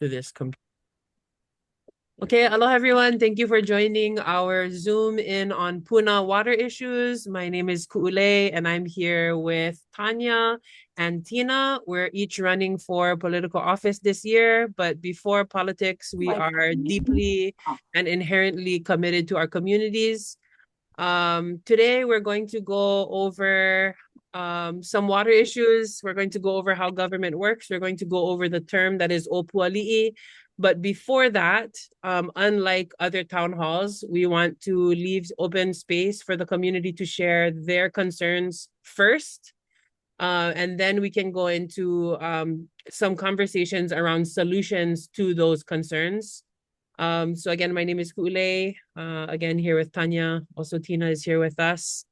to this. Okay, aloha everyone. Thank you for joining our Zoom in on Puna water issues. My name is Kuulei and I'm here with Tanya and Tina. We're each running for political office this year, but before politics, we are deeply and inherently committed to our communities. Today we're going to go over some water issues. We're going to go over how government works. We're going to go over the term that is opuali'i. But before that, unlike other town halls, we want to leave open space for the community to share their concerns first. And then we can go into some conversations around solutions to those concerns. So again, my name is Kuulei. Again, here with Tanya. Also, Tina is here with us.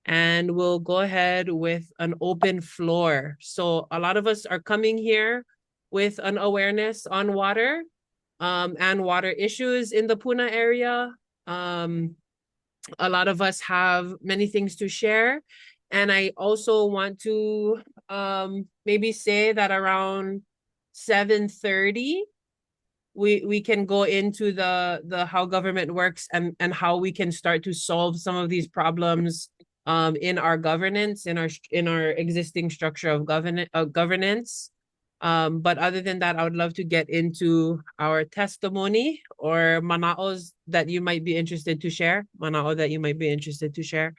And we'll go ahead with an open floor. So a lot of us are coming here with an awareness on water and water issues in the Puna area. A lot of us have many things to share. And I also want to maybe say that around 7:30, we can go into the how government works and how we can start to solve some of these problems in our governance, in our existing structure of governance. But other than that, I would love to get into our testimony or mana'os that you might be interested to share. Mana'o that you might be interested to share.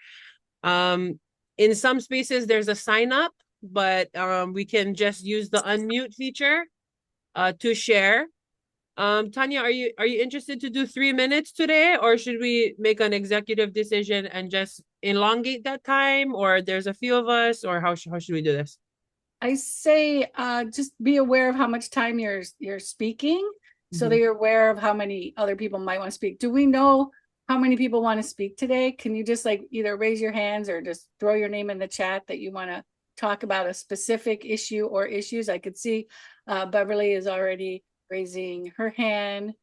In some spaces, there's a sign up, but we can just use the unmute feature to share. Tanya, are you interested to do 3 minutes today, or should we make an executive decision and just elongate that time, or there's a few of us, or how should we do this? I say just be aware of how much time you're speaking, so that you're aware of how many other people might want to speak. Do we know how many people want to speak today? Can you just like either raise your hands or just throw your name in the chat that you want to talk about a specific issue or issues? I could see Beverly is already raising her hand.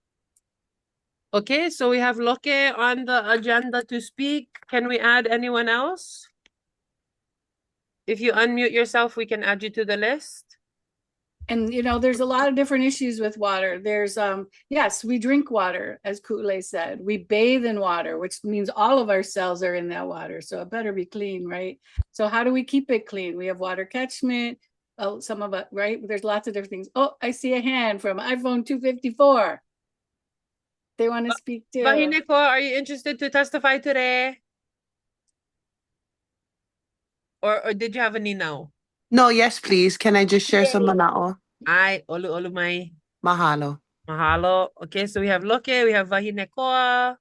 Okay, so we have Loke on the agenda to speak. Can we add anyone else? If you unmute yourself, we can add you to the list. And you know, there's a lot of different issues with water. There's yes, we drink water, as Kuulei said. We bathe in water, which means all of our cells are in that water, so it better be clean, right? So how do we keep it clean? We have water catchment. Oh, some of it, right? There's lots of different things. Oh, I see a hand from iPhone 254. They want to speak too. Vahineko, are you interested to testify today? Or did you have any now? No, yes, please. Can I just share some manao? Ay, olu may. Mahalo. Mahalo. Okay, so we have Loke, we have Vahinekoa.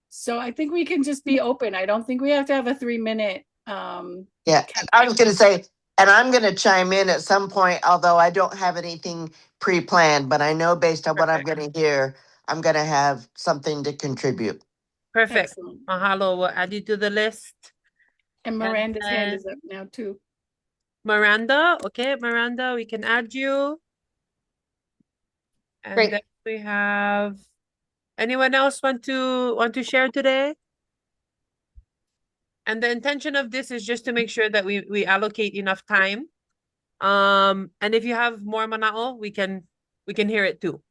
So I think we can just be open. I don't think we have to have a 3-minute. Yeah, I was going to say, and I'm going to chime in at some point, although I don't have anything pre-planned, but I know based on what I'm going to hear, I'm going to have something to contribute. Perfect. Excellent. Mahalo, we'll add you to the list. And Miranda's hand is up now too. Miranda, okay, Miranda, we can add you. And Great. then we have anyone else want to share today? And the intention of this is just to make sure that we allocate enough time. And if you have more manao, we can hear it too.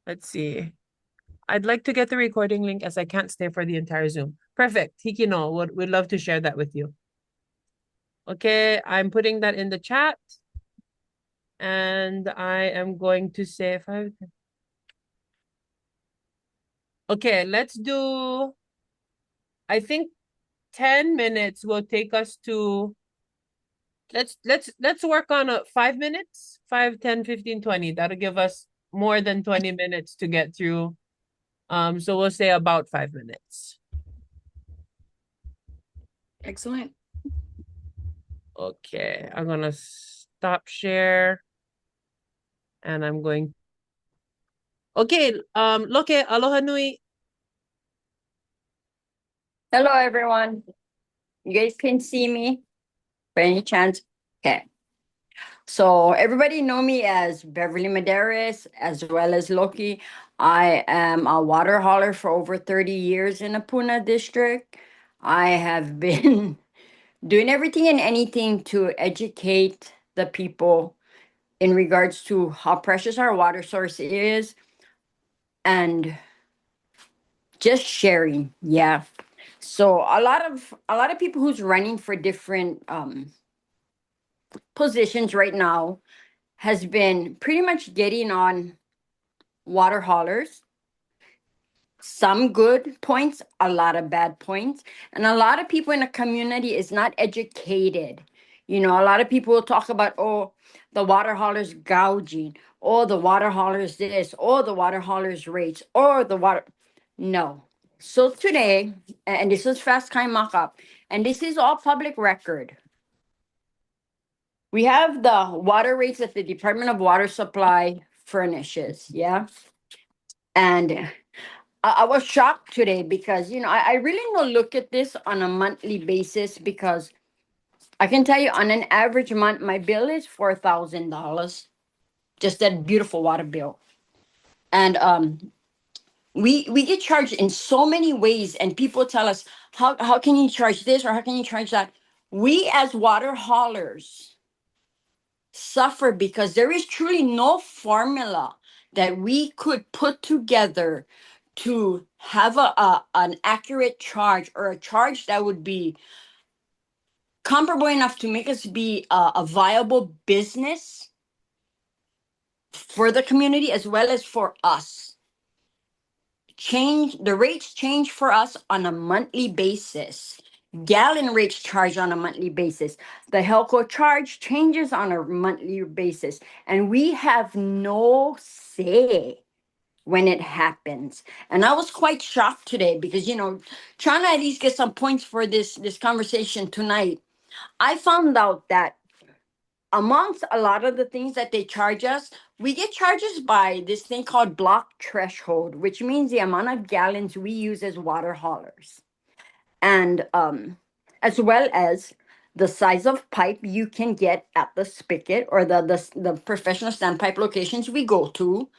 Let's see. I'd like to get the recording link as I can't stay for the entire Zoom. Perfect. Hikino, we'd love to share that with you. Okay, I'm putting that in the chat. And I am going to say okay, let's do, I think 10 minutes will take us to, let's work on 5 minutes, 5, 10, 15, 20. That'll give us more than 20 minutes to get through. So we'll say about 5 minutes. Excellent. Okay, I'm gonna stop share. And I'm going. Okay, Loke, aloha nui. Hello, everyone. You guys can see me by any chance? Okay. So everybody know me as Beverly Medeiros, as well as Loki. I am a water hauler for over 30 years in the Puna district. I have been doing everything and anything to educate the people in regards to how precious our water source is, and just sharing. Yeah. So a lot of people who's running for different positions right now has been pretty much getting on water haulers. Some good points, a lot of bad points, and a lot of people in the community is not educated. You know, a lot of people will talk about, oh, the water haulers gouging, or the water haulers this, or the water haulers rates, or the water. No. So today, and this is fast kind mock-up, and this is all public record. We have the water rates that the Department of Water Supply furnishes, yeah? And I was shocked today because, you know, I really don't look at this on a monthly basis, because I can tell you on an average month, my bill is $4,000, just that beautiful water bill. And we get charged in so many ways, and people tell us, how can you charge this or how can you charge that? We as water haulers suffer because there is truly no formula that we could put together to have an accurate charge, or a charge that would be comparable enough to make us be a viable business for the community as well as for us. The rates change for us on a monthly basis. Gallon rates charge on a monthly basis. The Helco charge changes on a monthly basis, and we have no say when it happens. And I was quite shocked today because, you know, trying to at least get some points for this conversation tonight, I found out that amongst a lot of the things that they charge us, we get charges by this thing called block threshold, which means the amount of gallons we use as water haulers. And as well as the size of pipe you can get at the spigot or the professional standpipe locations we go to,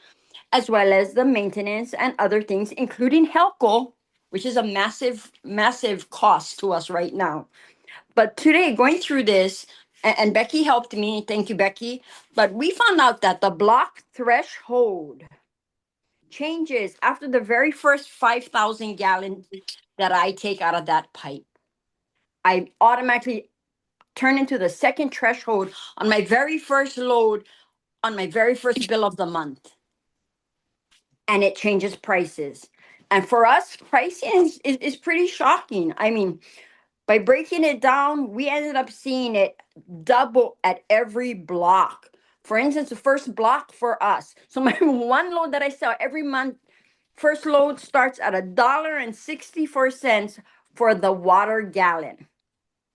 as well as the maintenance and other things, including Helco, which is a massive, massive cost to us right now. But today, going through this, and Becky helped me, thank you, Becky, but we found out that the block threshold changes after the very first 5,000 gallons that I take out of that pipe. I automatically turn into the second threshold on my very first load, on my very first bill of the month. And it changes prices. And for us, pricing is pretty shocking. I mean, by breaking it down, we ended up seeing it double at every block. For instance, the first block for us. So my one load that I sell every month, first load starts at $1.64 for the water gallon,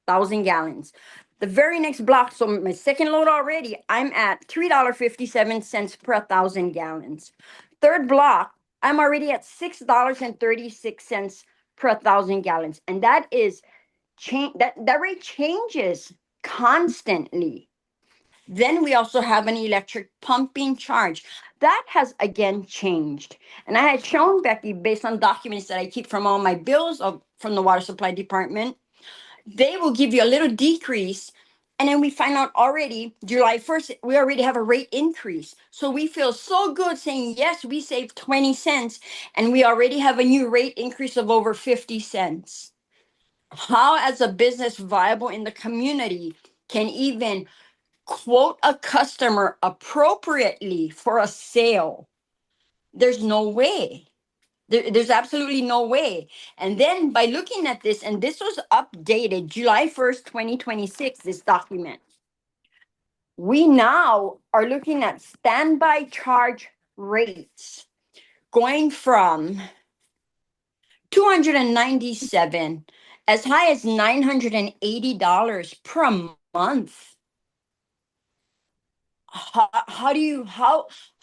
1,000 gallons. The very next block, so my second load already, I'm at $3.57 per 1,000 gallons. Third block, I'm already at $6.36 per 1,000 gallons. And that is that rate changes constantly. Then we also have an electric pumping charge. That has again changed. And I had shown Becky, based on documents that I keep from all my bills from the water supply department, they will give you a little decrease. And then we find out already July 1st, we already have a rate increase. So we feel so good saying, yes, we saved 20 cents and we already have a new rate increase of over 50 cents. How, as a business viable in the community, can even quote a customer appropriately for a sale? There's no way. There's absolutely no way. And then by looking at this, and this was updated July 1st, 2026, this document, we now are looking at standby charge rates going from 297 as high as $980 per month. How do you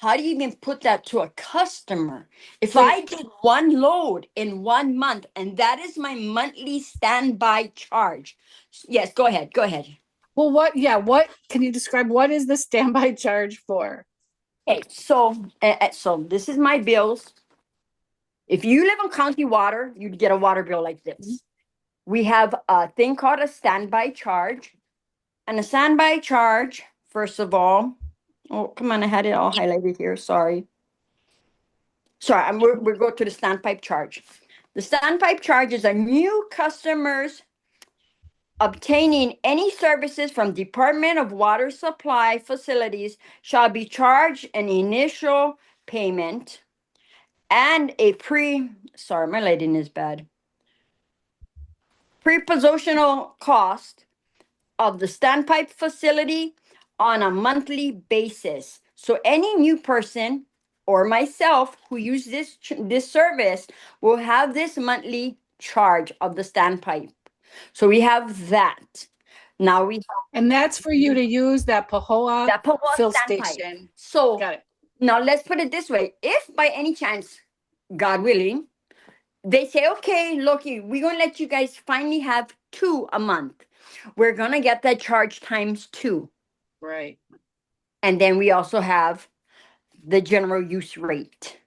even put that to a customer? If I did one load in 1 month and that is my monthly standby charge. Yes, go ahead. Well, what can you describe, what is the standby charge for? Okay, so this is my bills. If you live on county water, you'd get a water bill like this. We have a thing called a standby charge, and a standby charge first of all. Oh, come on, I had it all highlighted here. Sorry. We're going to the standpipe charge. The standpipe charge is a new customers obtaining any services from Department of Water Supply facilities shall be charged an initial payment and a sorry, my lighting is bad. Prepositional cost of the standpipe facility on a monthly basis. So any new person or myself who use this service will have this monthly charge of the standpipe. So we have that. Now And that's for you to use that Pahoa fill standpipe. station. So Got it. now let's put it this way. If by any chance, God willing, they say, okay, Loki, we're going to let you guys finally have 2 a month. We're going to get that charge times 2. Right. And then we also have the general use rate.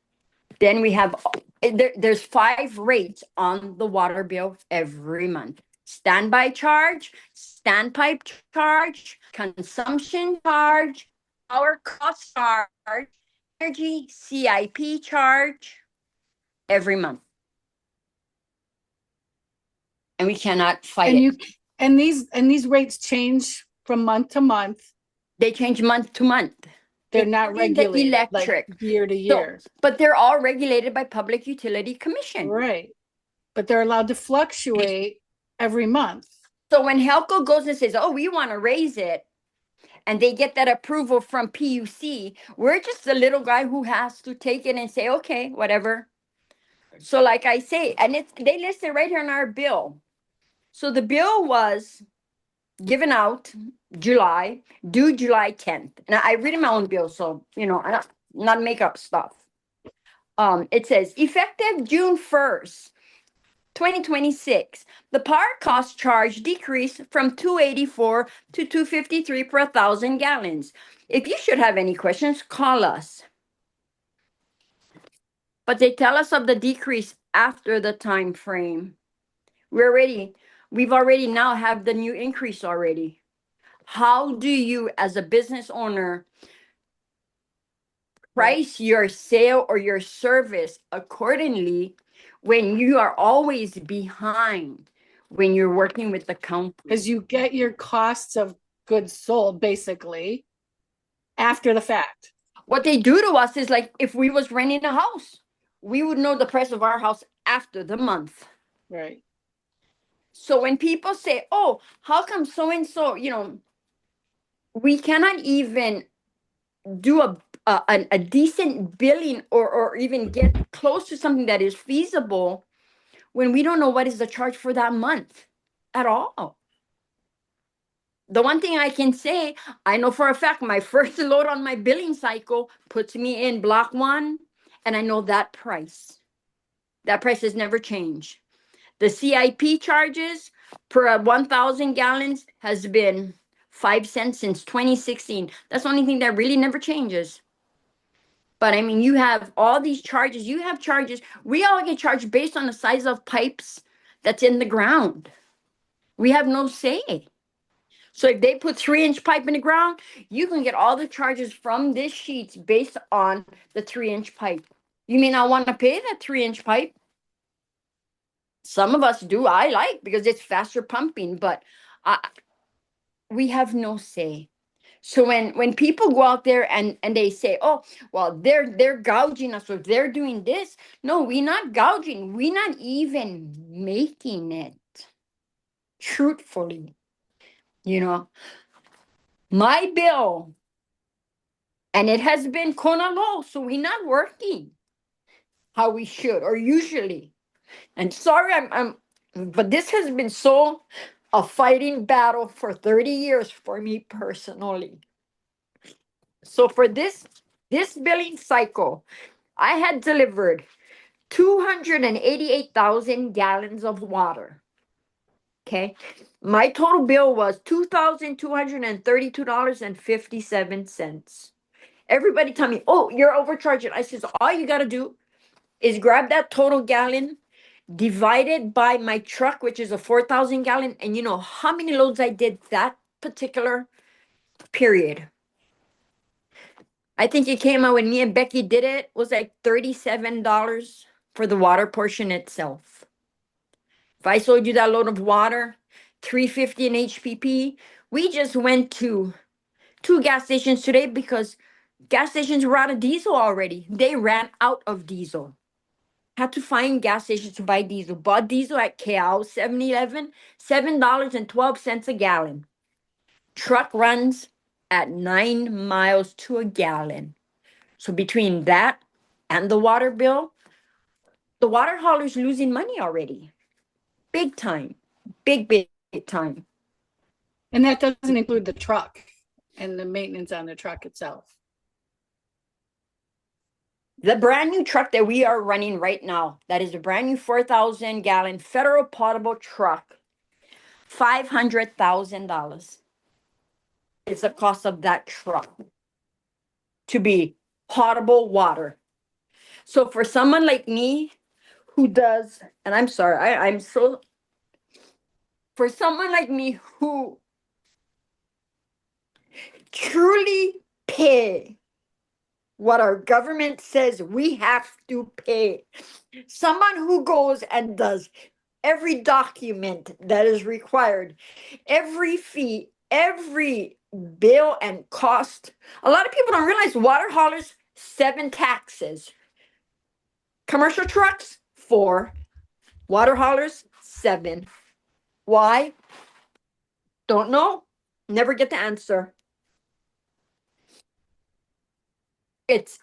Then we have, there's 5 rates on the water bill every month. Standby charge, standpipe charge, consumption charge, power cost charge, energy CIP charge every month. And we cannot fight it. And these rates change from month to month. They change month to month. They're not regulated electric like year to year. But they're all regulated by Public Utility Commission. Right. But they're allowed to fluctuate every month. So when Helco goes and says, oh, we want to raise it, and they get that approval from PUC, we're just the little guy who has to take it and say, okay, whatever. So like I say, and they listed right here in our bill. So the bill was given out July, due July 10th. And I read in my own bill, so, you know, I not make up stuff. It says, effective June 1st, 2026, the power cost charge decreased from $2.84 to $2.53 per 1,000 gallons. If you should have any questions, call us. But they tell us of the decrease after the time frame. We've already now have the new increase already. How do you, as a business owner, price your sale or your service accordingly when you are always behind when you're working with the county? Because you get your costs of goods sold basically after the fact. What they do to us is like if we was renting a house, we would know the price of our house after the month. Right. So when people say, oh, how come so-and-so, you know, we cannot even do a decent billing or even get close to something that is feasible when we don't know what is the charge for that month at all. The one thing I can say, I know for a fact my first load on my billing cycle puts me in block 1, and I know that price. That price has never changed. The CIP charges per 1,000 gallons has been 5 cents since 2016. That's the only thing that really never changes. But I mean, you have all these charges. You have charges. We all get charged based on the size of pipes that's in the ground. We have no say. So if they put 3-inch pipe in the ground, you can get all the charges from this sheets based on the 3-inch pipe. You may not want to pay that 3-inch pipe. Some of us do. I like because it's faster pumping, but we have no say. So when people go out there and they say, oh, well, they're gouging us or they're doing this. No, we're not gouging. We're not even making it. Truthfully, you know, my bill, and it has been Kona low, so we're not working how we should or usually. And sorry, but this has been so a fighting battle for 30 years for me personally. So for this billing cycle, I had delivered 288,000 gallons of water. Okay. My total bill was $2,232.57. Everybody tell me, oh, you're overcharging. I says, all you got to do is grab that total gallon, divide it by my truck, which is a 4,000 gallon. And you know how many loads I did that particular period. I think it came out when me and Becky did it, was like $37 for the water portion itself. If I sold you that load of water, $3.50 in HPP, we just went to 2 gas stations today because gas stations were out of diesel already. They ran out of diesel. Had to find gas stations to buy diesel. Bought diesel at KL 7-Eleven, $7.12 a gallon. Truck runs at 9 miles to a gallon. So between that and the water bill, the water hauler's losing money already. Big time. Big time. And that doesn't include the truck and the maintenance on the truck itself. The brand new truck that we are running right now, that is a brand new 4,000 gallon federal potable truck, $500,000 is the cost of that truck to be potable water. So for someone like me who does, and I'm sorry, for someone like me who truly pay what our government says we have to pay, someone who goes and does every document that is required, every fee, every bill and cost. A lot of people don't realize water haulers 7 taxes. Commercial trucks 4. Water haulers 7. Why? Don't know. Never get the answer. It's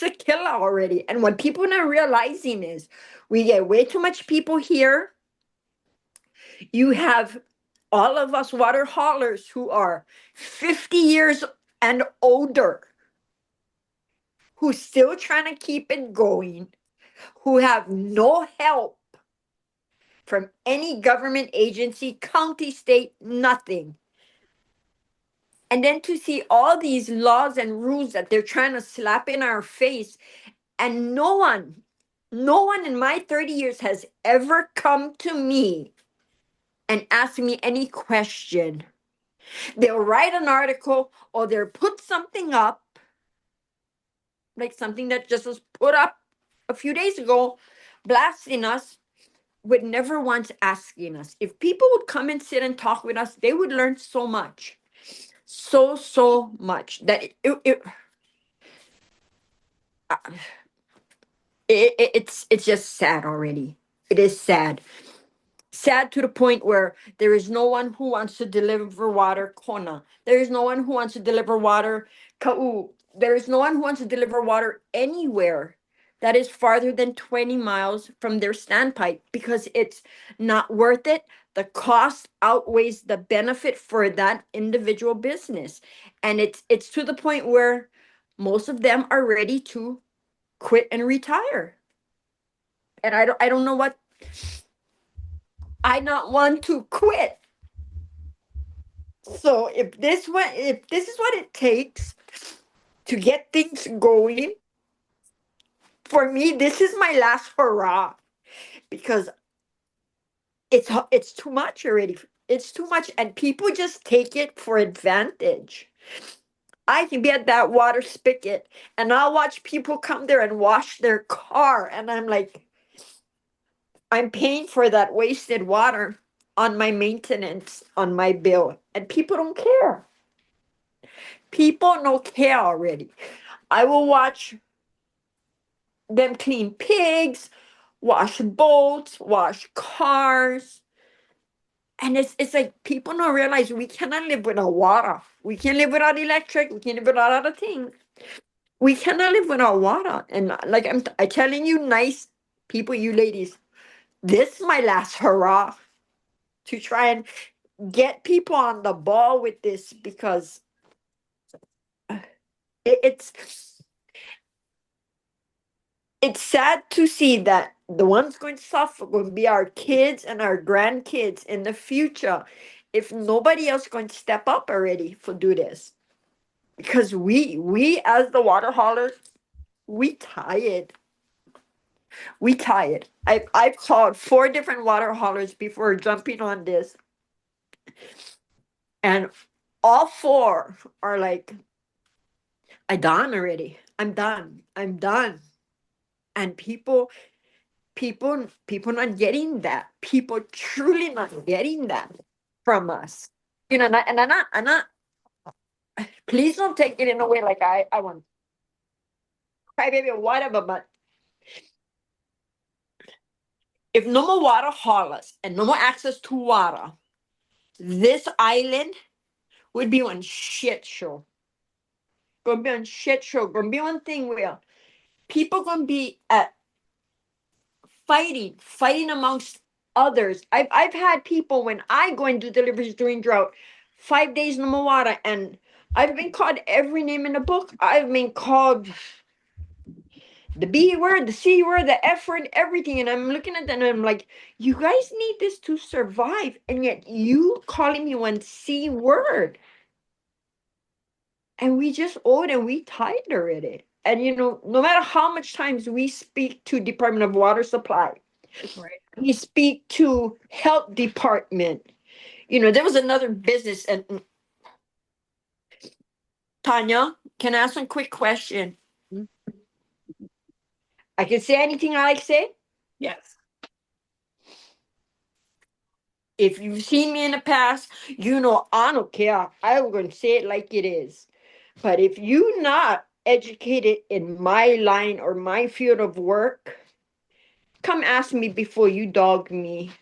a killer already. And what people are not realizing is we get way too much people here. You have all of us water haulers who are 50 years and older, who still trying to keep it going, who have no help from any government agency, county, state, nothing. And then to see all these laws and rules that they're trying to slap in our face, and no one in my 30 years has ever come to me and asked me any question. They'll write an article or they'll put something up, like something that just was put up a few days ago, blasting us, with never once asking us. If people would come and sit and talk with us, they would learn so much. So much that it's just sad already. It is sad. Sad to the point where there is no one who wants to deliver water Kona. There is no one who wants to deliver water Kau. There is no one who wants to deliver water anywhere that is farther than 20 miles from their standpipe because it's not worth it. The cost outweighs the benefit for that individual business. And it's to the point where most of them are ready to quit and retire. And I don't know what I not want to quit. So if this is what it takes to get things going, for me, this is my last hurrah, because it's too much already. It's too much, and people just take it for advantage. I can be at that water spigot, and I'll watch people come there and wash their car, and I'm like, I'm paying for that wasted water on my maintenance, on my bill, and people don't care. People don't care already. I will watch them clean pigs, wash boats, wash cars. And it's like people don't realize we cannot live without water. We can't live without electric. We can't live without other things. We cannot live without water. And like I'm telling you, nice people, you ladies, this is my last hurrah to try and get people on the ball with this, because it's sad to see that the ones going to suffer going to be our kids and our grandkids in the future if nobody else going to step up already for do this. Because we as the water haulers, we tired. We tired. I've called 4 different water haulers before jumping on this, and all 4 are like, I'm done already. I'm done. And people not getting that. People truly not getting that from us. You know, and I'm not, please don't take it in a way like I want crybaby or whatever, but if no more water haulers and no more access to water, this island would be on shit show. Gonna be on shit show. Gonna be one thing where people gonna be at fighting amongst others. I've had people when I go and do deliveries during drought, 5 days no more water, and I've been called every name in the book. I've been called the B word, the C word, the F word, everything. And I'm looking at them and I'm like, you guys need this to survive. And yet you calling me one C word. And we just owed and we tied already. And you know, no matter how much times we speak to Department of Water Supply, Right. we speak to Health Department. You know, there was another business and Tanya, can I ask one quick question? Mhm. I can say anything I like say? Yes. If you've seen me in the past, you know I don't care. I'm going to say it like it is. But if you're not educated in my line or my field of work, come ask me before you dog me.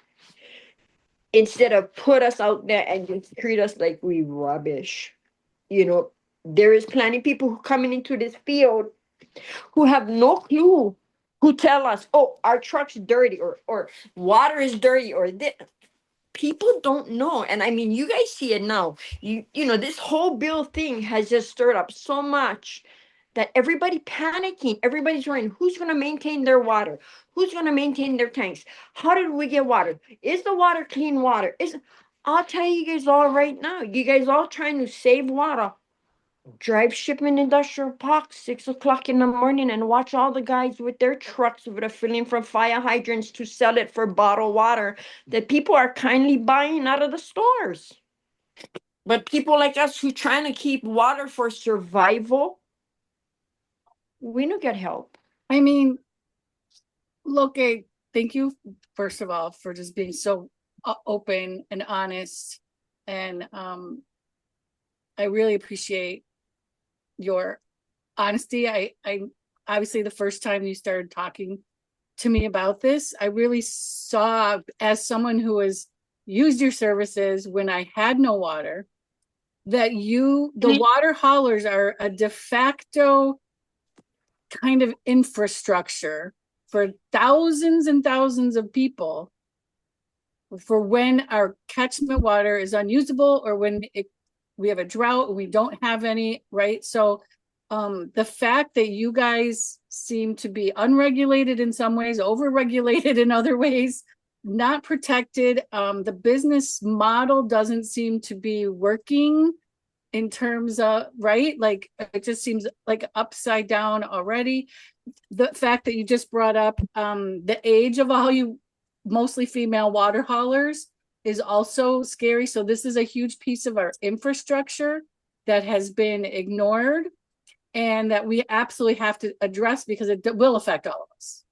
Instead of put us out there and just treat us like we rubbish. You know, there is plenty of people who coming into this field who have no clue, who tell us, oh, our truck's dirty or water is dirty or this. People don't know. And I mean, you guys see it now. You know, this whole bill thing has just stirred up so much that everybody panicking, everybody's worrying who's going to maintain their water, who's going to maintain their tanks, how did we get water, is the water clean water, is I'll tell you guys all right now, you guys all trying to save water. Drive Shipment Industrial Park 6 o'clock in the morning and watch all the guys with their trucks with a filling from fire hydrants to sell it for bottled water that people are kindly buying out of the stores. But people like us who trying to keep water for survival, we don't get help. I mean, look, thank you, first of all, for just being so open and honest. And I really appreciate your honesty. I obviously the first time you started talking to me about this, I really saw, as someone who has used your services when I had no water, that the water haulers are a de facto kind of infrastructure for thousands and thousands of people for when our catchment water is unusable or when we have a drought and we don't have any, right? So the fact that you guys seem to be unregulated in some ways, overregulated in other ways, not protected, the business model doesn't seem to be working in terms of, right? Like it just seems like upside down already. The fact that you just brought up the age of all you mostly female water haulers is also scary. So this is a huge piece of our infrastructure that has been ignored and that we absolutely have to address because it will affect all of us.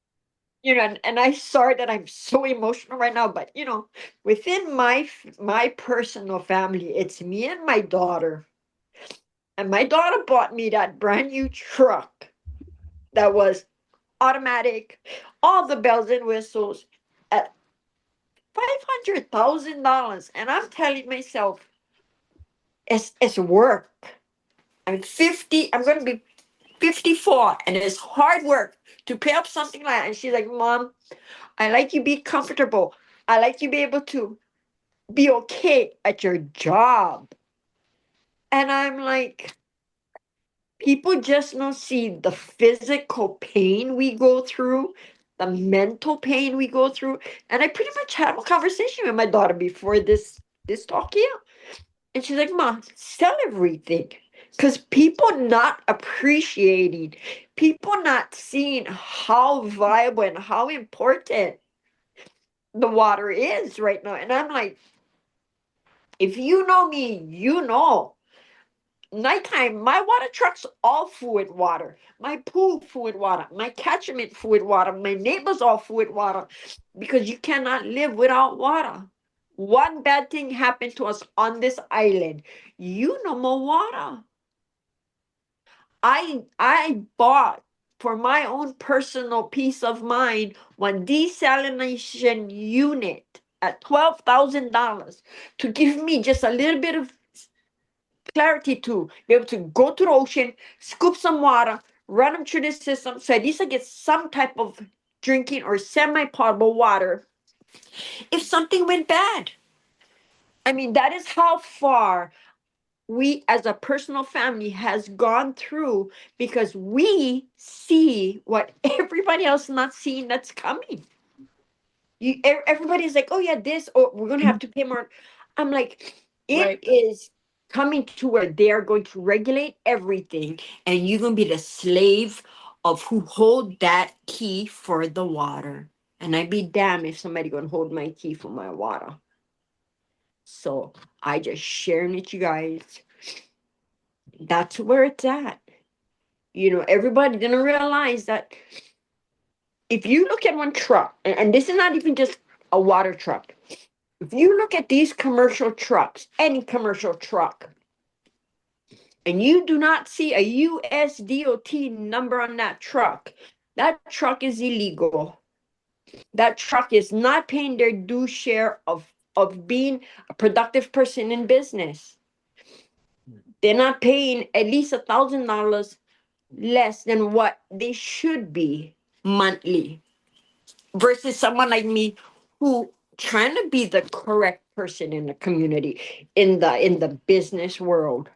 You know, and I'm sorry that I'm so emotional right now, but you know, within my personal family, it's me and my daughter. And my daughter bought me that brand new truck that was automatic, all the bells and whistles at $500,000. And I'm telling myself, it's work. I'm 50, I'm going to be 54, and it's hard work to pay up something like that. And she's like, Mom, I like you be comfortable. I like you be able to be okay at your job. And I'm like, people just don't see the physical pain we go through, the mental pain we go through. And I pretty much had a conversation with my daughter before this talk here. And she's like, Mom, sell everything. Because people not appreciating, people not seeing how viable and how important the water is right now. And I'm like, if you know me, you know nighttime, my water truck's all full with water. My pool full with water. My catchment full with water. My neighbors all full with water. Because you cannot live without water. One bad thing happened to us on this island. You no more water. I bought for my own personal peace of mind one desalination unit at $12,000 to give me just a little bit of clarity to be able to go to the ocean, scoop some water, run them through the system, so at least I get some type of drinking or semi-potable water if something went bad. I mean, that is how far we as a personal family has gone through because we see what everybody else not seeing that's coming. Everybody's like, oh yeah, this, or we're gonna have to pay more. I'm like, it is coming to where they are going to regulate everything, and you're gonna be the slave of who hold that key for the water. And I'd be damned if somebody gonna hold my key for my water. So I just sharing with you guys. That's where it's at. You know, everybody didn't realize that if you look at one truck, and this is not even just a water truck. If you look at these commercial trucks, any commercial truck, and you do not see a USDOT number on that truck is illegal. That truck is not paying their due share of being a productive person in business. They're not paying at least $1,000 less than what they should be monthly versus someone like me who trying to be the correct person in the community, in the business world,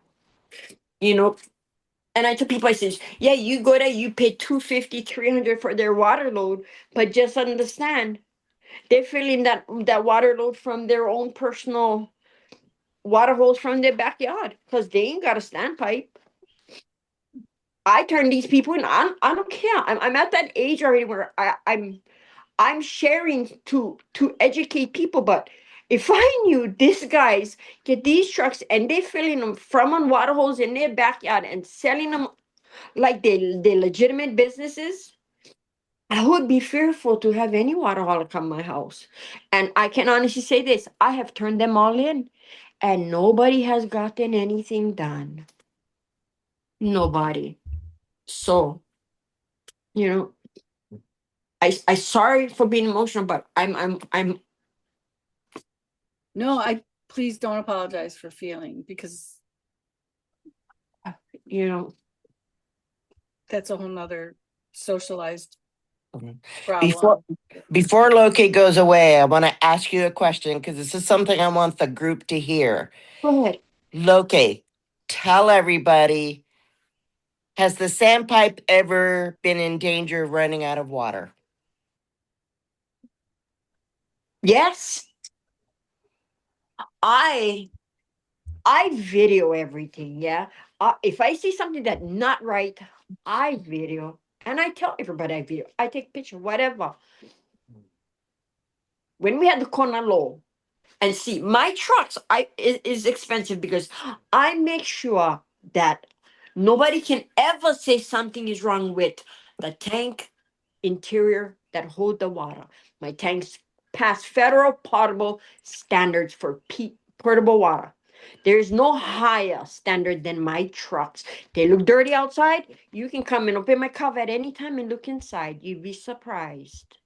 you know. And I tell people, I says, yeah, you go there, you pay $250, $300 for their water load, but just understand they're filling that water load from their own personal water hose from their backyard because they ain't got a standpipe. I turn these people in. I don't care. I'm at that age already where I'm sharing to educate people. But if I knew these guys get these trucks and they're filling them from on water holes in their backyard and selling them like they legitimate businesses, I would be fearful to have any water hauler come my house. And I can honestly say this: I have turned them all in, and nobody has gotten anything done. Nobody. So, you know, I sorry for being emotional, but I'm No, I please don't apologize for feeling, because you know, that's a whole nother socialized Before problem. before Loki goes away, I want to ask you a question because this is something I want the group to hear. go ahead. Loki, tell everybody, has the sandpipe ever been in danger of running out of water? Yes, I video everything. Yeah, if I see something that not right, I video, and I tell everybody I video. I take picture, whatever. When we had the corner low, and see, my trucks is expensive because I make sure that nobody can ever say something is wrong with the tank interior that hold the water. My tanks pass federal potable standards for portable water. There is no higher standard than my trucks. They look dirty outside. You can come and open my cover at any time and look inside. You'd be surprised.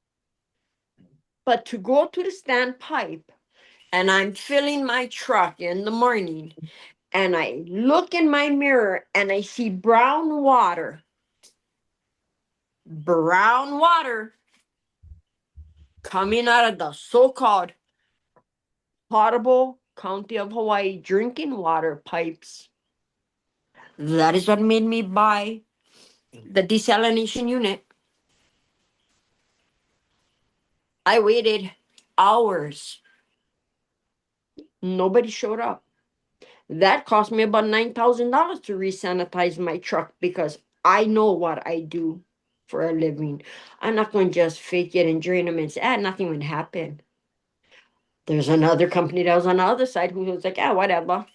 But to go to the standpipe, and I'm filling my truck in the morning, and I look in my mirror and I see brown water coming out of the so-called potable County of Hawaii drinking water pipes. That is what made me buy the desalination unit. I waited hours. Nobody showed up. That cost me about $9,000 to resanitize my truck because I know what I do for a living. I'm not going to just fake it and drain them and say, nothing would happen. There's another company that was on the other side who was like, whatever.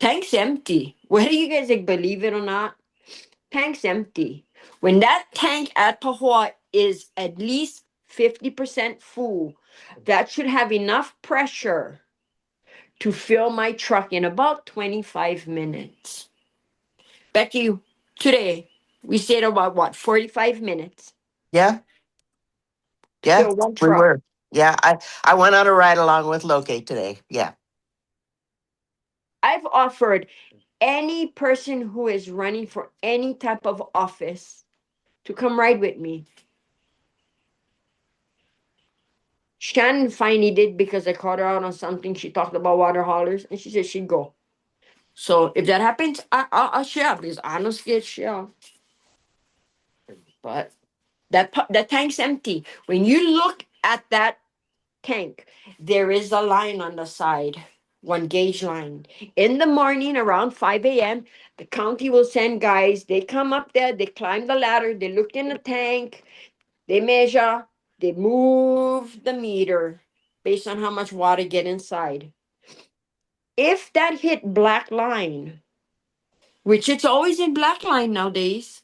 Tank's empty. Whether you guys like believe it or not, tank's empty. When that tank at Tahua is at least 50% full, that should have enough pressure to fill my truck in about 25 minutes. Becky, today we stayed about what, 45 minutes Yeah, to yeah, fill one we truck. were. Yeah, I went on a ride along with Loke today. Yeah. I've offered any person who is running for any type of office to come ride with me. Shannon finally did because I called her out on something. She talked about water haulers and she said she'd go. So if that happens, I'll share because I'm not scared to share. But that tank's empty. When you look at that tank, there is a line on the side, one gauge line. In the morning around 5 a.m., the county will send guys. They come up there, they climb the ladder, they look in the tank, they measure, they move the meter based on how much water get inside. If that hit black line, which it's always in black line nowadays,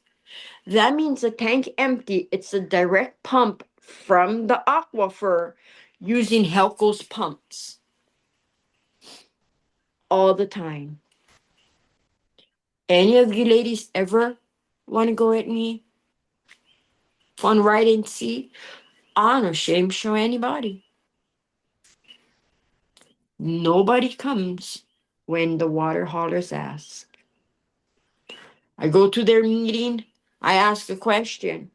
that means the tank empty. It's a direct pump from the aquifer using Helco's pumps all the time. Any of you ladies ever want to go at me? Fun ride and see? I no shame show anybody. Nobody comes when the water haulers ask. I go to their meeting. I ask a question.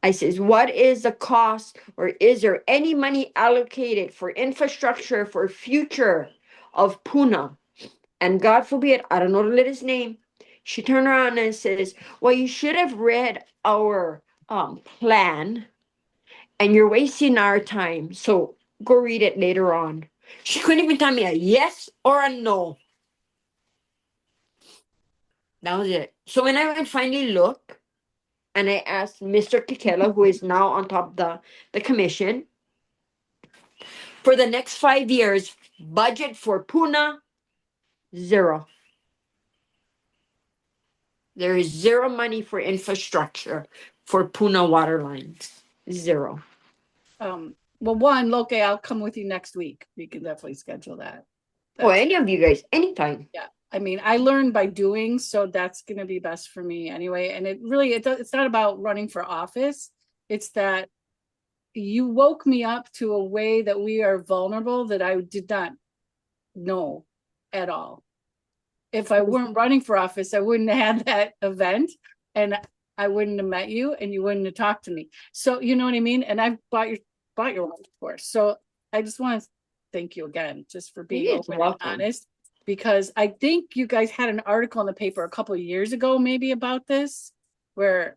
I says, what is the cost or is there any money allocated for infrastructure for future of Puna? And God forbid, I don't know the lady's name. She turned around and says, well, you should have read our plan and you're wasting our time. So go read it later on. She couldn't even tell me a yes or a no. That was it. So when I went finally look, and I asked Mr. Kikela, who is now on top of the commission, for the next 5 years, budget for Puna, zero. There is zero money for infrastructure for Puna water lines. Zero. Well, one, Loke, I'll come with you next week. We can definitely schedule that. Or any of you guys, anytime. Yeah. I mean, I learned by doing, so that's going to be best for me anyway. And it really, it's not about running for office. It's that you woke me up to a way that we are vulnerable that I did not know at all. If I weren't running for office, I wouldn't have had that event and I wouldn't have met you and you wouldn't have talked to me. So, you know what I mean? And I've bought your life course. So I just want to thank you again, just for being open and honest, because I think you guys had an article in the paper a couple of years ago, maybe about this, where,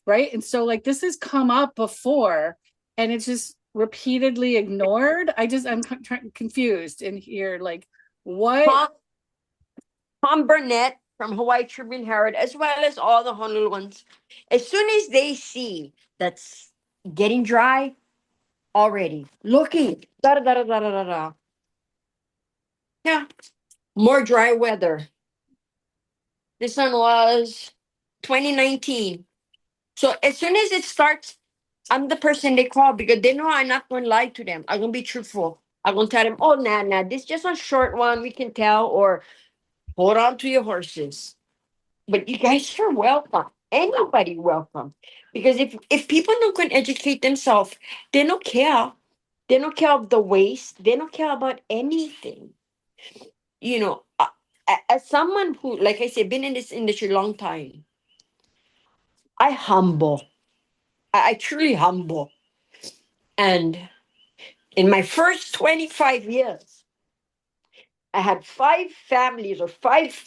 right. And so like, this has come up before and it's just repeatedly ignored. I'm confused in here. Like what? Tom Burnett from Hawaii Tribune Herald, as well as all the Honolulu ones, as soon as they see that's getting dry already, looking, da da da da da da da. Yeah, more dry weather. This one was 2019. So as soon as it starts, I'm the person they call because they know I'm not going to lie to them. I'm going to be truthful. I'm going to tell them, oh, nah, this is just a short one. We can tell, or hold on to your horses. But you guys are welcome. Anybody welcome. Because if people don't can educate themselves, they don't care. They don't care of the waste. They don't care about anything. You know, as someone who, like I said, been in this industry a long time, I humble. I truly humble. And in my first 25 years, I had 5 families or 5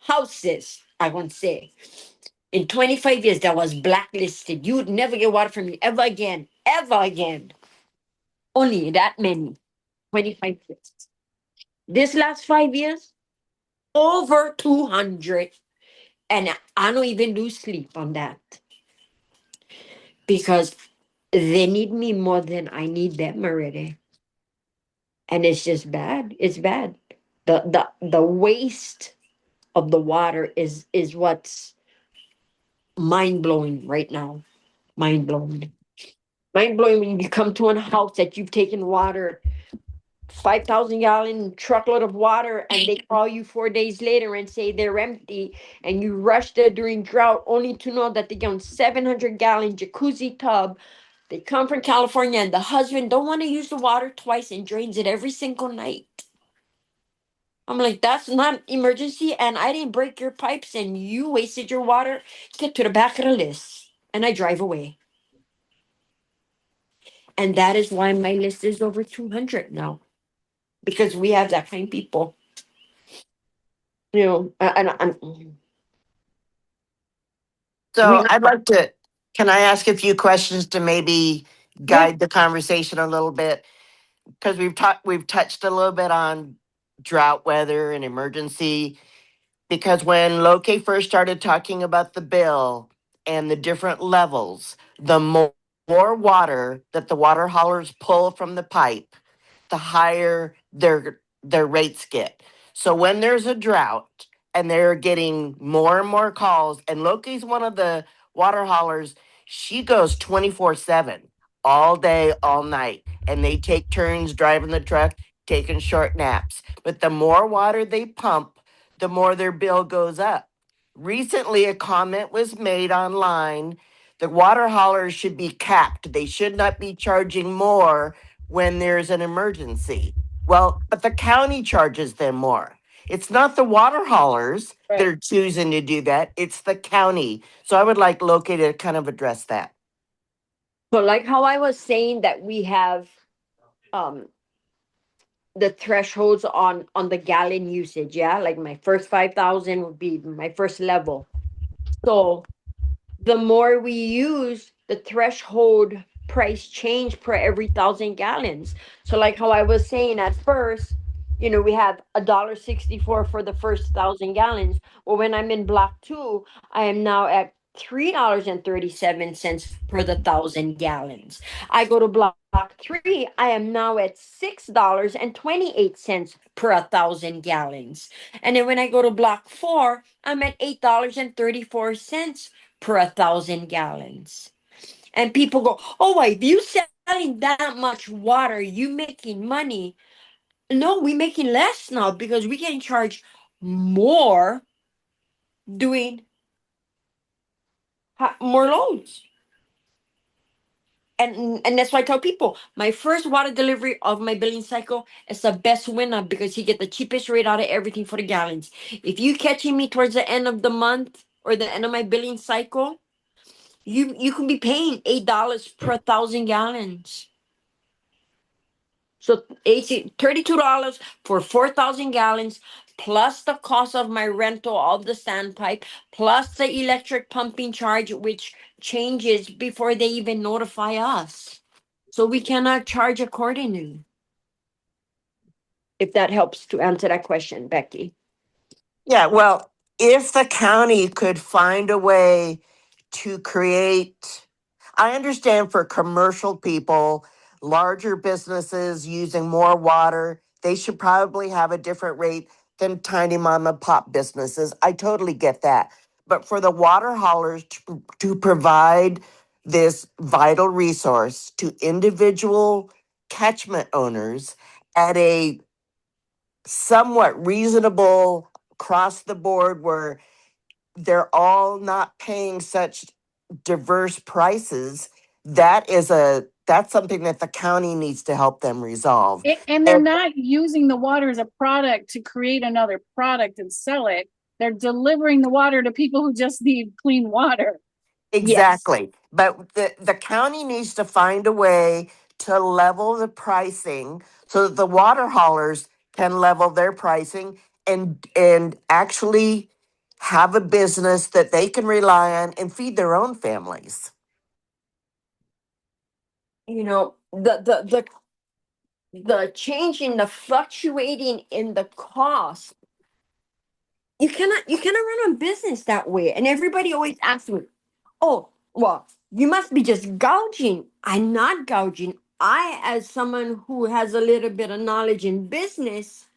houses, I won't say, in 25 years that was blacklisted. You would never get water from me ever again. Ever again. Only that many. 25 years. This last 5 years, over 200. And I don't even lose sleep on that. Because they need me more than I need them already. And it's just bad. It's bad. the waste of the water is what's mind blowing right now. Mind blowing. Mind blowing when you come to a house that you've taken water, 5,000 gallon truckload of water, and they call you 4 days later and say they're empty, and you rush there during drought only to know that they get on 700 gallon jacuzzi tub. They come from California, and the husband don't want to use the water twice and drains it every single night. I'm like, that's not emergency, and I didn't break your pipes, and you wasted your water. Get to the back of the list, and I drive away. And that is why my list is over 200 now, because we have that kind of people. You know, So I'd like to, can I ask a few questions to maybe guide the conversation a little bit? Because we've touched a little bit on drought weather and emergency. Because when Loke first started talking about the bill and the different levels, the more water that the water haulers pull from the pipe, the higher their rates get. So when there's a drought and they're getting more and more calls, and Loki's one of the water haulers, she goes 24/7, all day, all night, and they take turns driving the truck, taking short naps. But the more water they pump, the more their bill goes up. Recently, a comment was made online that water haulers should be capped. They should not be charging more when there's an emergency. Well, but the county charges them more. It's not the water haulers that are choosing to do that. It's the county. So I would like Loki to kind of address that. so like how I was saying that we have um the thresholds on the gallon usage, yeah, like my first 5,000 would be my first level. So the more we use, the threshold price change per every 1,000 gallons. So like how I was saying at first, we have $1.64 for the first 1,000 gallons. Well, when I'm in block 2, I am now at $3.37 per the 1,000 gallons. I go to block 3, I am now at $6.28 per 1,000 gallons. And then when I go to block 4, I'm at $8.34 per 1,000 gallons. And people go, oh, if you selling that much water, you making money. No, we making less now because we can charge more doing more loads. And that's why I tell people my first water delivery of my billing cycle is the best winner because you get the cheapest rate out of everything for the gallons. If you catching me towards the end of the month or the end of my billing cycle, you can be paying $8 per 1,000 gallons. So $32 for 4,000 gallons, plus the cost of my rental of the standpipe, plus the electric pumping charge, which changes before they even notify us. So we cannot charge accordingly. If that helps to answer that question, Becky. Yeah, well, if the county could find a way to create, I understand for commercial people, larger businesses using more water, they should probably have a different rate than tiny mom and pop businesses. I totally get that. But for the water haulers to provide this vital resource to individual catchment owners at a somewhat reasonable across the board where they're all not paying such diverse prices, that's something that the county needs to help them resolve. And they're not using the water as a product to create another product and sell it. They're delivering the water to people who just need clean water. Exactly. Yes. But the county needs to find a way to level the pricing so that the water haulers can level their pricing and actually have a business that they can rely on and feed their own families. The change in the fluctuating in the cost, you cannot run a business that way. And everybody always asks me, oh, well, you must be just gouging. I'm not gouging. I, as someone who has a little bit of knowledge in business,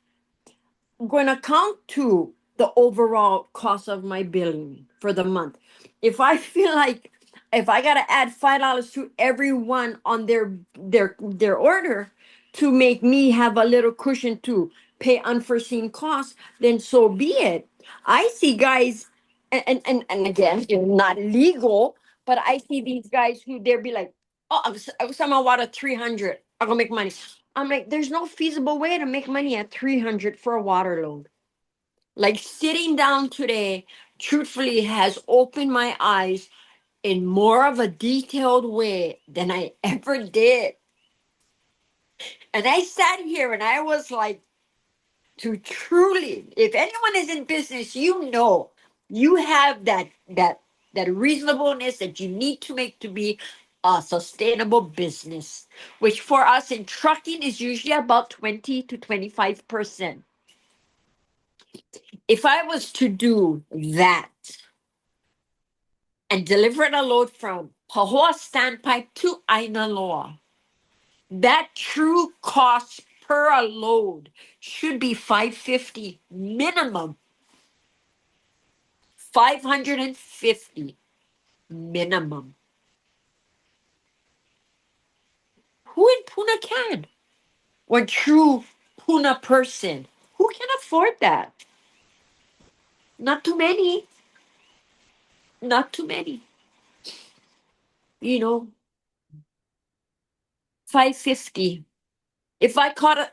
going to count to the overall cost of my billing for the month. If I feel like if I got to add $5 to everyone on their order to make me have a little cushion to pay unforeseen costs, then so be it. I see guys, and again, it's not legal, but I see these guys who they'll be like, oh, I was selling my water 300. I'm gonna make money. I'm like, there's no feasible way to make money at 300 for a water load. Like sitting down today, truthfully, has opened my eyes in more of a detailed way than I ever did. And I sat here and I was like, to truly, if anyone is in business, you know, you have that reasonableness that you need to make to be a sustainable business, which for us in trucking is usually about 20 to 25%. If I was to do that and deliver a load from Pahoa Standpipe to Ainaloa, that true cost per a load should be $550 minimum. $550 minimum. Who in Puna can? One true Puna person. Who can afford that? Not too many. Not too many. You know, 550. If I caught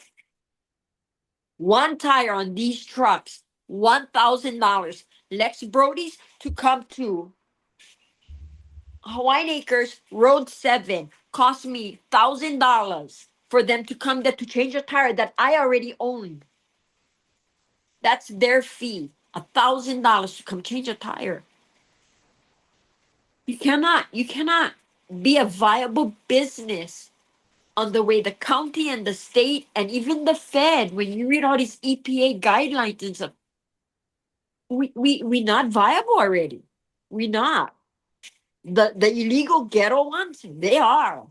one tire on these trucks, $1,000. Lex Brody's to come to Hawaiian Acres, Road 7, cost me $1,000 for them to come there to change a tire that I already owned. That's their fee, $1,000 to come change a tire. You cannot be a viable business on the way the county and the state and even the Fed, when you read all these EPA guidelines and stuff, we not viable already. We not. The illegal ghetto ones, they are.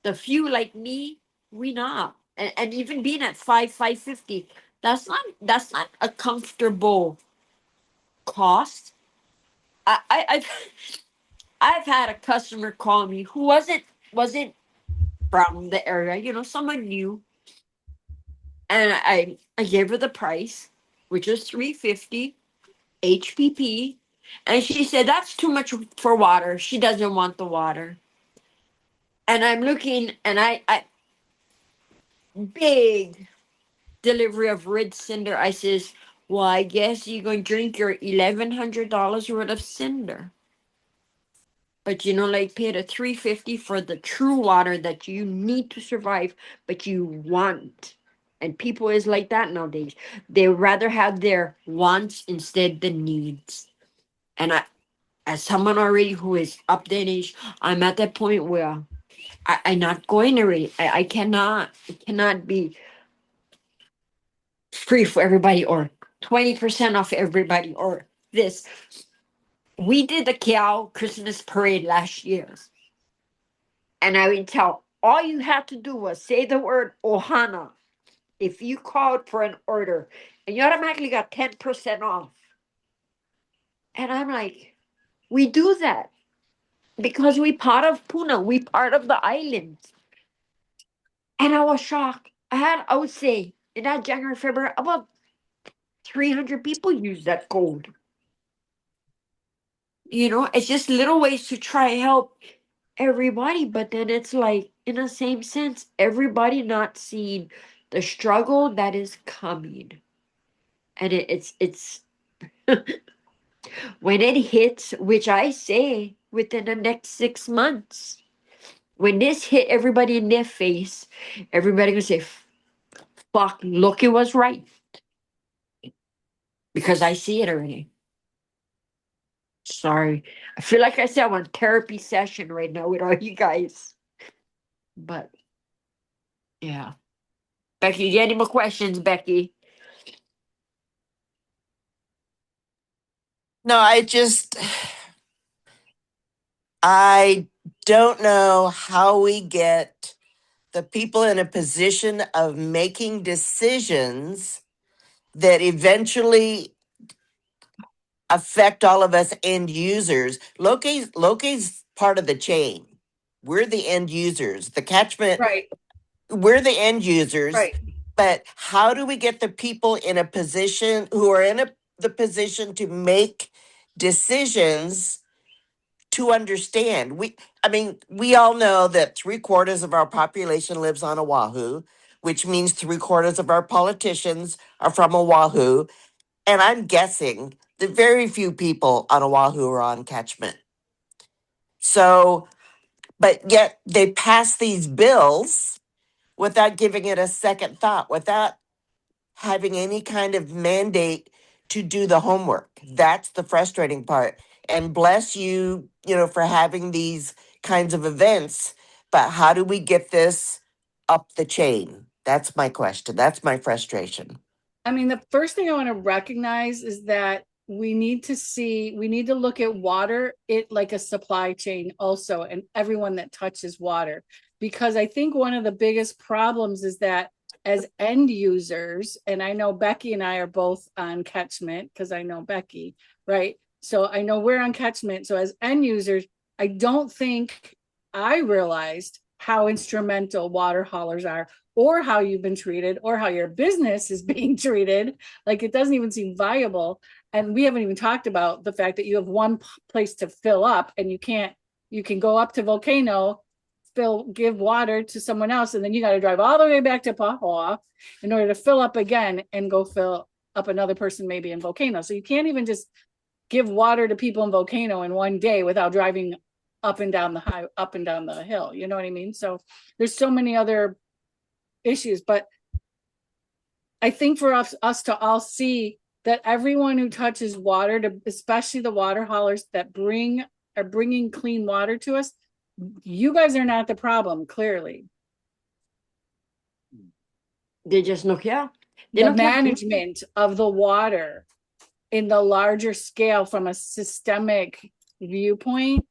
The few like me, we not. And even being at 550, that's not a comfortable cost. I've I've had a customer call me who wasn't from the area, you know, someone new, and I gave her the price, which was $350 HPP, and she said that's too much for water. She doesn't want the water, and I'm looking, and I big delivery of red cinder. I says, well, I guess you're going to drink your $1,100 worth of cinder. But you know, like pay the $350 for the true water that you need to survive, but you want. And people is like that nowadays. They rather have their wants instead the needs. And I, as someone already who is up there in age, I'm at that point where I'm not going to read. I cannot, it cannot be free for everybody or 20% off everybody or this. We did the Kiao Christmas parade last year. And I would tell all you had to do was say the word Ohana if you called for an order, and you automatically got 10% off. And I'm like, we do that because we part of Puna, we part of the islands. And I was shocked. I would say, in that January, February, about 300 people use that code. You know, it's just little ways to try and help everybody, but then it's like, in the same sense, everybody not seeing the struggle that is coming. And it's when it hits, which I say within the next 6 months, when this hit everybody in their face, everybody gonna say, fuck, look, it was right. Because I see it already. Sorry. I feel like I said I'm on therapy session right now with all you guys. But yeah. Becky, you got any more questions, Becky? No, I don't know how we get the people in a position of making decisions that eventually affect all of us end users. Loki's part of the chain. We're the end users. The catchment, Right, we're the end users. right. But how do we get the people in a position who are in the position to make decisions to understand? We all know that 3/4 of our population lives on Oahu, which means 3/4 of our politicians are from Oahu. And I'm guessing that very few people on Oahu are on catchment. So, but yet they pass these bills without giving it a second thought, without having any kind of mandate to do the homework. That's the frustrating part. And bless you, for having these kinds of events. But how do we get this up the chain? That's my question. That's my frustration. I mean, the first thing I want to recognize is that we need to look at water, it like a supply chain also, and everyone that touches water. Because I think one of the biggest problems is that as end users, and I know Becky and I are both on Catchment because I know Becky, right? So I know we're on Catchment. So as end users, I don't think I realized how instrumental water haulers are, or how you've been treated, or how your business is being treated. Like, it doesn't even seem viable. And we haven't even talked about the fact that you have one place to fill up, and you can go up to Volcano, give water to someone else, and then you got to drive all the way back to Pahoa in order to fill up again and go fill up another person maybe in Volcano. So you can't even just give water to people in Volcano in one day without driving up and down the hill. You know what I mean? So there's so many other issues, but I think for us to all see that everyone who touches water, especially the water haulers that are bringing clean water to us, you guys are not the problem. Clearly, They just don't care. the management of the water in the larger scale from a systemic viewpoint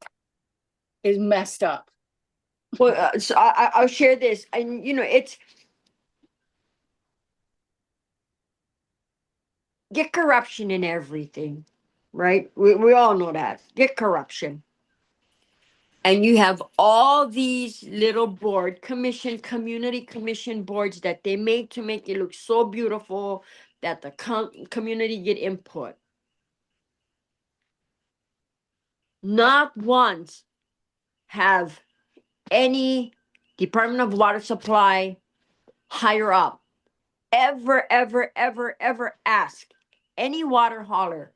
is messed up. Well, so I'll share this, and it's get corruption in everything, right? We all know that. Get corruption. And you have all these little community commission boards that they make to make it look so beautiful that the community get input. Not once have any Department of Water Supply higher up ever ask any water hauler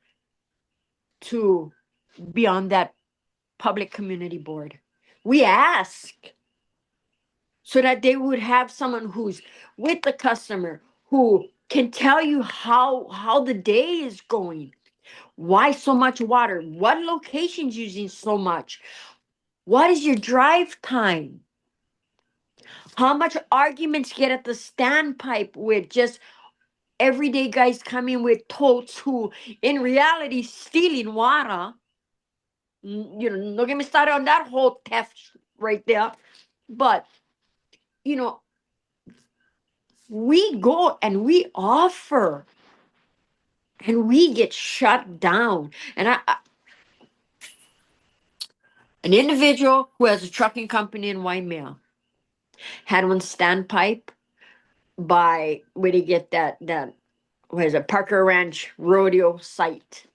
to be on that public community board. We ask so that they would have someone who's with the customer, who can tell you how the day is going, why so much water, what locations using so much, what is your drive time, how much arguments get at the standpipe with just everyday guys coming with totes who in reality stealing water. Don't get me started on that whole theft right there. But we go and we offer and we get shut down. And an individual who has a trucking company in Waimea had one standpipe by where they get that was a Parker Ranch rodeo site.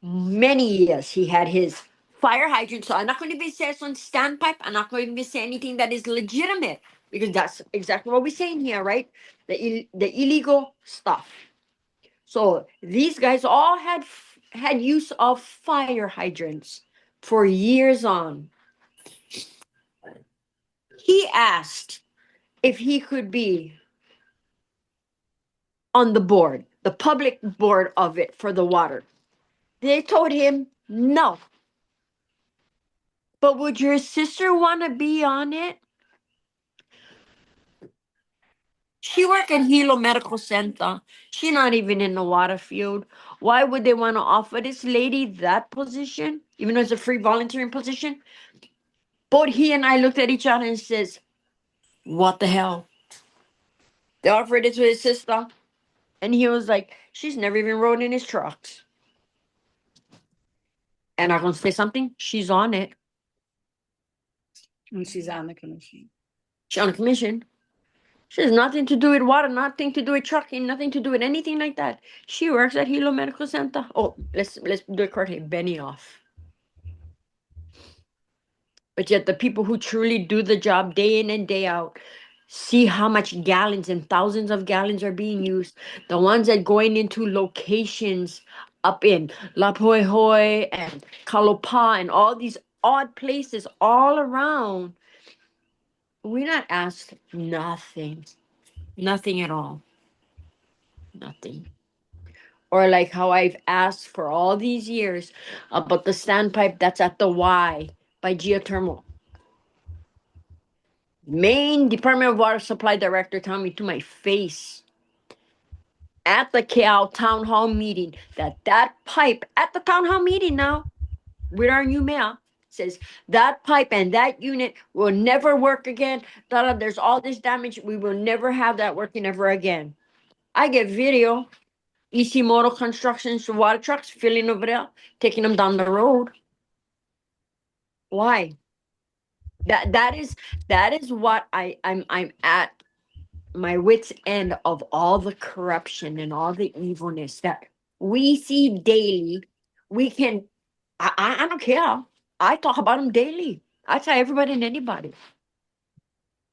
Many years he had his fire hydrant. So I'm not going to be saying on standpipe. I'm not going to be saying anything that is legitimate, because that's exactly what we're saying here, right? The illegal stuff. So these guys all had use of fire hydrants for years on. He asked if he could be on the board, the public board of it for the water. They told him no. But would your sister want to be on it? She work at Hilo Medical Center. She's not even in the water field. Why would they want to offer this lady that position, even though it's a free volunteering position? Both he and I looked at each other and says, what the hell? They offered it to his sister. And he was like, she's never even rode in his trucks. And I'm going to say something. She's on it. And she's on the commission. She's on the commission. She has nothing to do with water, nothing to do with trucking, nothing to do with anything like that. She works at Hilo Medical Center. Oh, let's do it correctly. Benioff. But yet the people who truly do the job day in and day out see how much gallons and thousands of gallons are being used. The ones that going into locations up in La Hoi Hoi and Kalopa and all these odd places all around. We're not asked nothing. Nothing at all. Nothing. Or like how I've asked for all these years about the standpipe that's at the Y by geothermal. Maine Department of Water Supply Director telling me to my face at the KL town hall meeting that pipe at the town hall meeting now with our new mayor says that pipe and that unit will never work again. There's all this damage. We will never have that working ever again. I get video. Motor Construction's water trucks filling over there, taking them down the road. Why? That is what I'm at my wit's end of all the corruption and all the evilness that we see daily. We can I don't care. I talk about them daily. I tell everybody and anybody.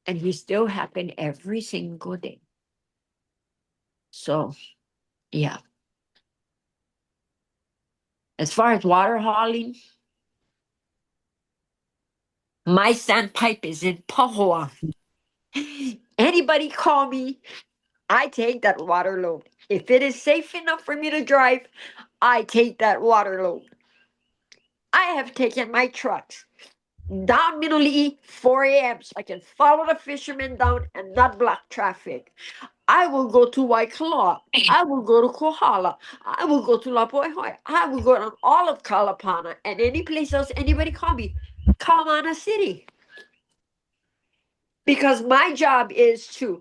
And he still happen every single day. So yeah. As far as water hauling, my sandpipe is in Pahoa. Anybody call me, I take that water load. If it is safe enough for me to drive, I take that water load. I have taken my trucks down Minuli 4 a.m. so I can follow the fishermen down and not block traffic. I will go to Waikoloa. I will go to Kohala. I will go to Lapoihoi. I will go on all of Kalapana and any place else anybody call me. Kalamana City. Because my job is to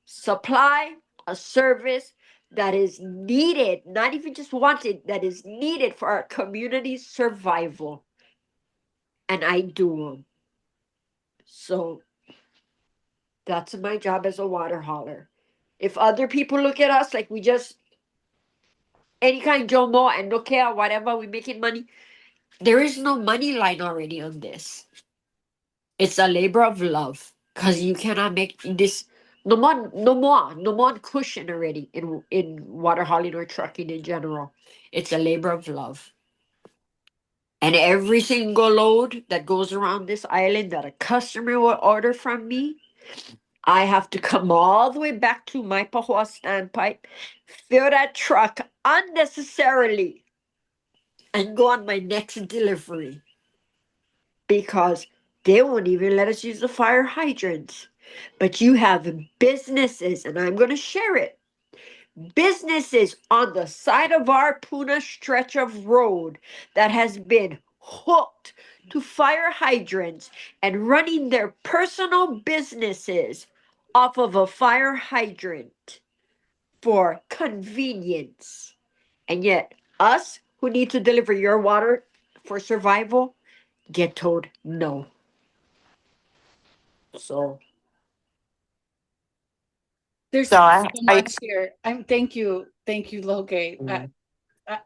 supply a service that is needed, not even just wanted, that is needed for our community's survival. And I do them. So that's my job as a water hauler. If other people look at us like we just any kind of Joe Mo and no care, whatever, we making money, there is no money line already on this. It's a labor of love. Because you cannot make this no more cushion already in water hauling or trucking in general. It's a labor of love. And every single load that goes around this island that a customer will order from me, I have to come all the way back to my Pahoa standpipe, fill that truck unnecessarily, and go on my next delivery. Because they won't even let us use the fire hydrants. But you have businesses, and I'm going to share it. Businesses on the side of our Puna stretch of road that has been hooked to fire hydrants and running their personal businesses off of a fire hydrant for convenience. And yet, us who need to deliver your water for survival get told no. So There's So so I much here. Thank you, Locate. Well,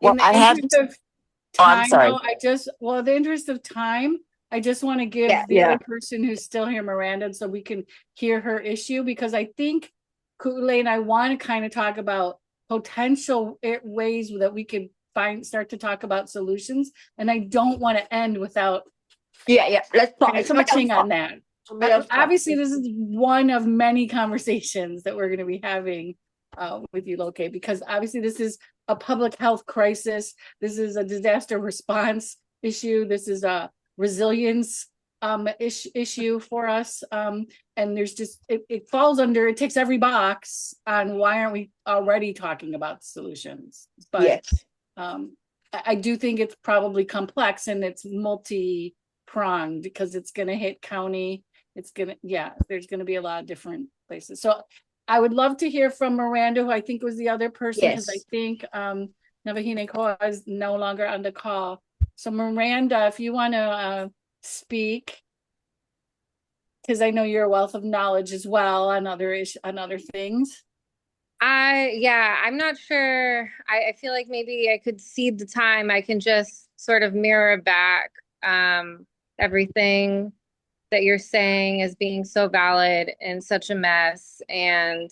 In the I have. interest of Oh, I'm time, sorry. though, the interest of time, I just want to give the other person who's still here, Miranda, so we can hear her issue, because I think Kuulei and I want to kind of talk about potential ways that we could start to talk about solutions, and I don't want to end without let's talk. touching on that. Obviously, this is one of many conversations that we're going to be having with you, Loke, because obviously this is a public health crisis. This is a disaster response issue. This is a resilience issue for us. And there's just, it falls under, it ticks every box on why aren't we already talking about solutions? But I do think it's probably complex and it's multi-pronged because it's going to hit county. It's going to, there's going to be a lot of different places. So I would love to hear from Miranda, who I think was the other person, because I Yes. think Navahine Koa is no longer on the call. So Miranda, if you want to speak, because I know you're a wealth of knowledge as well on other things. I'm not sure. I feel like maybe I could cede the time. I can just sort of mirror back everything that you're saying as being so valid and such a mess and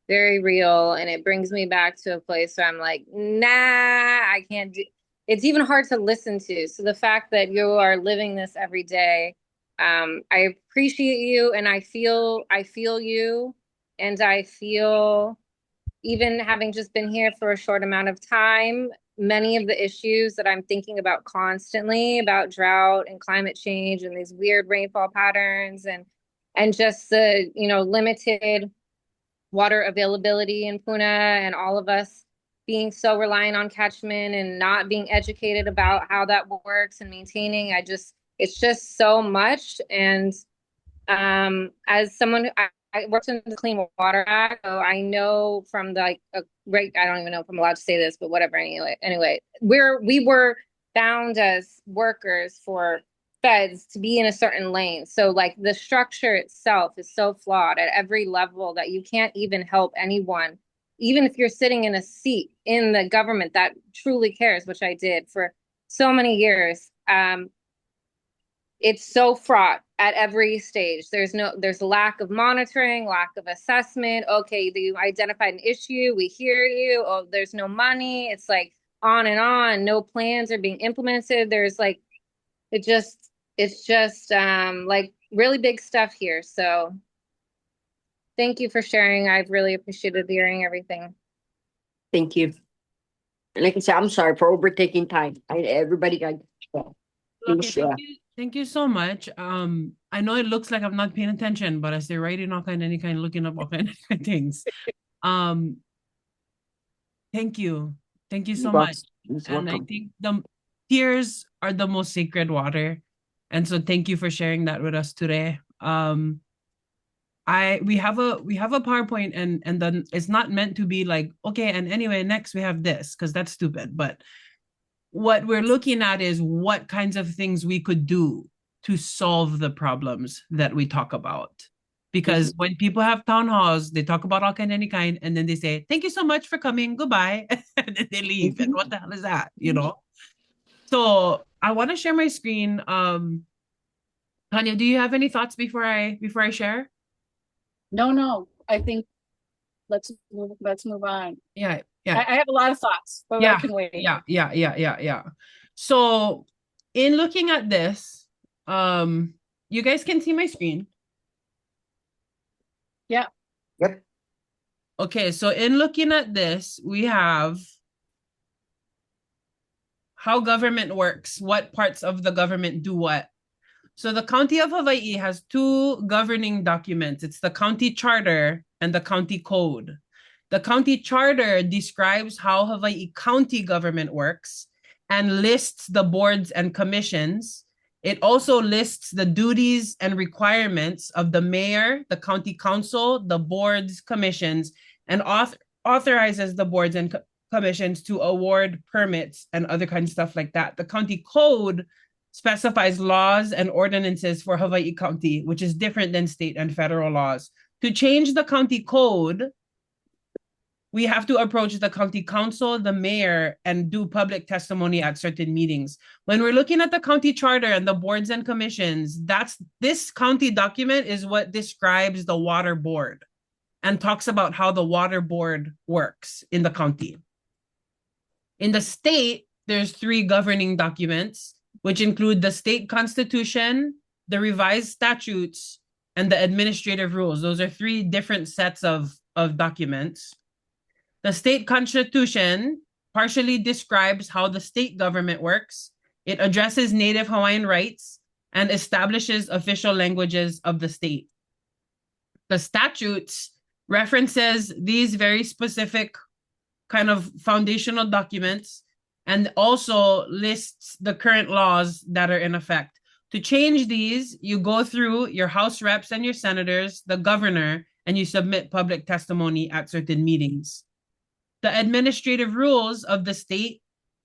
very real. And it brings me back to a place where I'm like, nah, I can't do it's even hard to listen to. So the fact that you are living this every day, I appreciate you and I feel you and I feel even having just been here for a short amount of time, many of the issues that I'm thinking about constantly about drought and climate change and these weird rainfall patterns and just the, limited water availability in Puna and all of us being so reliant on catchment and not being educated about how that works and maintaining. It's just so much. And as someone I worked in the Clean Water Act, so I know from I don't even know if I'm allowed to say this, but whatever. Anyway, we were bound as workers for feds to be in a certain lane. So like the structure itself is so flawed at every level that you can't even help anyone, even if you're sitting in a seat in the government that truly cares, which I did for so many years. It's so fraught at every stage. There's lack of monitoring, lack of assessment. Okay, you identified an issue, we hear you. Oh, there's no money. It's like on and on. No plans are being implemented. There's like, it's just like really big stuff here. So thank you for sharing. I've really appreciated hearing everything. Thank you. Like I said, I'm sorry for overtaking time. Everybody got. Okay, thank you so much. I know it looks like I'm not paying attention, but as they're writing all kind of looking up all kind of things. Thank you so much. And I think the tears are the most sacred water, and so thank you for sharing that with us today. We have a PowerPoint and then it's not meant to be like, okay, and anyway, next we have this, because that's stupid. But what we're looking at is what kinds of things we could do to solve the problems that we talk about. Because when people have town halls, they talk about all kind, and then they say, thank you so much for coming, goodbye, and then they leave. And what the hell is that, So I want to share my screen. Tanya, do you have any thoughts before I share? No, I think let's move on. Yeah. I have a lot of thoughts, but I can wait. Yeah. So in looking at this, you guys can see my screen. Yeah. Yep. Okay, so in looking at this, we have how government works, what parts of the government do what. So the County of Hawaii has two governing documents. It's the county charter and the county code. The county charter describes how Hawaii county government works and lists the boards and commissions. It also lists the duties and requirements of the mayor, the county council, the boards, commissions, and authorizes the boards and commissions to award permits and other kinds of stuff like that. The county code specifies laws and ordinances for Hawaii County, which is different than state and federal laws. To change the county code, we have to approach the county council, the mayor, and do public testimony at certain meetings. When we're looking at the county charter and the boards and commissions, this county document is what describes the water board and talks about how the water board works in the county. In the state, there's three governing documents, which include the state constitution, the revised statutes, and the administrative rules. Those are three different sets of documents. The state constitution partially describes how the state government works. It addresses Native Hawaiian rights and establishes official languages of the state. The statutes references these very specific kind of foundational documents and also lists the current laws that are in effect. To change these, you go through your House reps and your senators, the governor, and you submit public testimony at certain meetings. The administrative rules of the state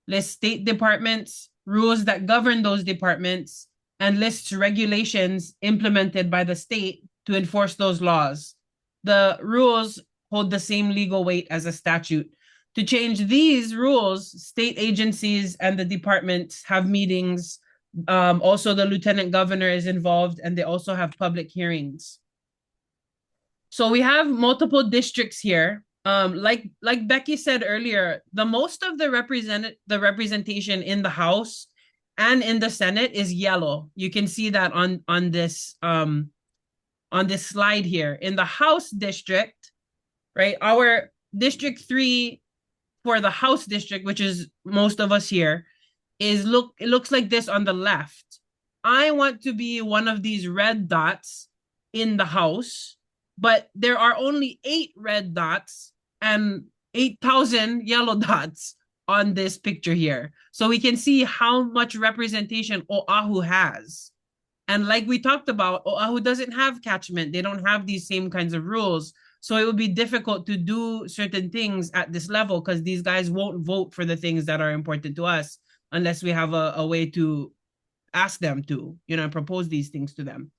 list state departments, rules that govern those departments, and lists regulations implemented by the state to enforce those laws. The rules hold the same legal weight as a statute. To change these rules, state agencies and the departments have meetings. Also, the lieutenant governor is involved, and they also have public hearings. So we have multiple districts here. Like Becky said earlier, the most of the representation in the House and in the Senate is yellow. You can see that on this slide here. In the House district, right? Our District 3 for the House district, which is most of us here, it looks like this on the left. I want to be one of these red dots in the House, but there are only 8 red dots and 8,000 yellow dots on this picture here. So we can see how much representation Oahu has. And like we talked about, Oahu doesn't have catchment. They don't have these same kinds of rules. So it would be difficult to do certain things at this level because these guys won't vote for the things that are important to us unless we have a way to ask them to, propose these things to them.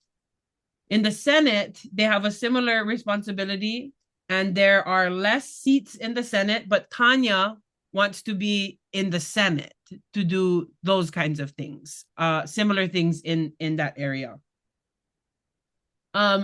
In the Senate, they have a similar responsibility, and there are less seats in the Senate, but Tanya wants to be in the Senate to do those kinds of things, similar things in that area.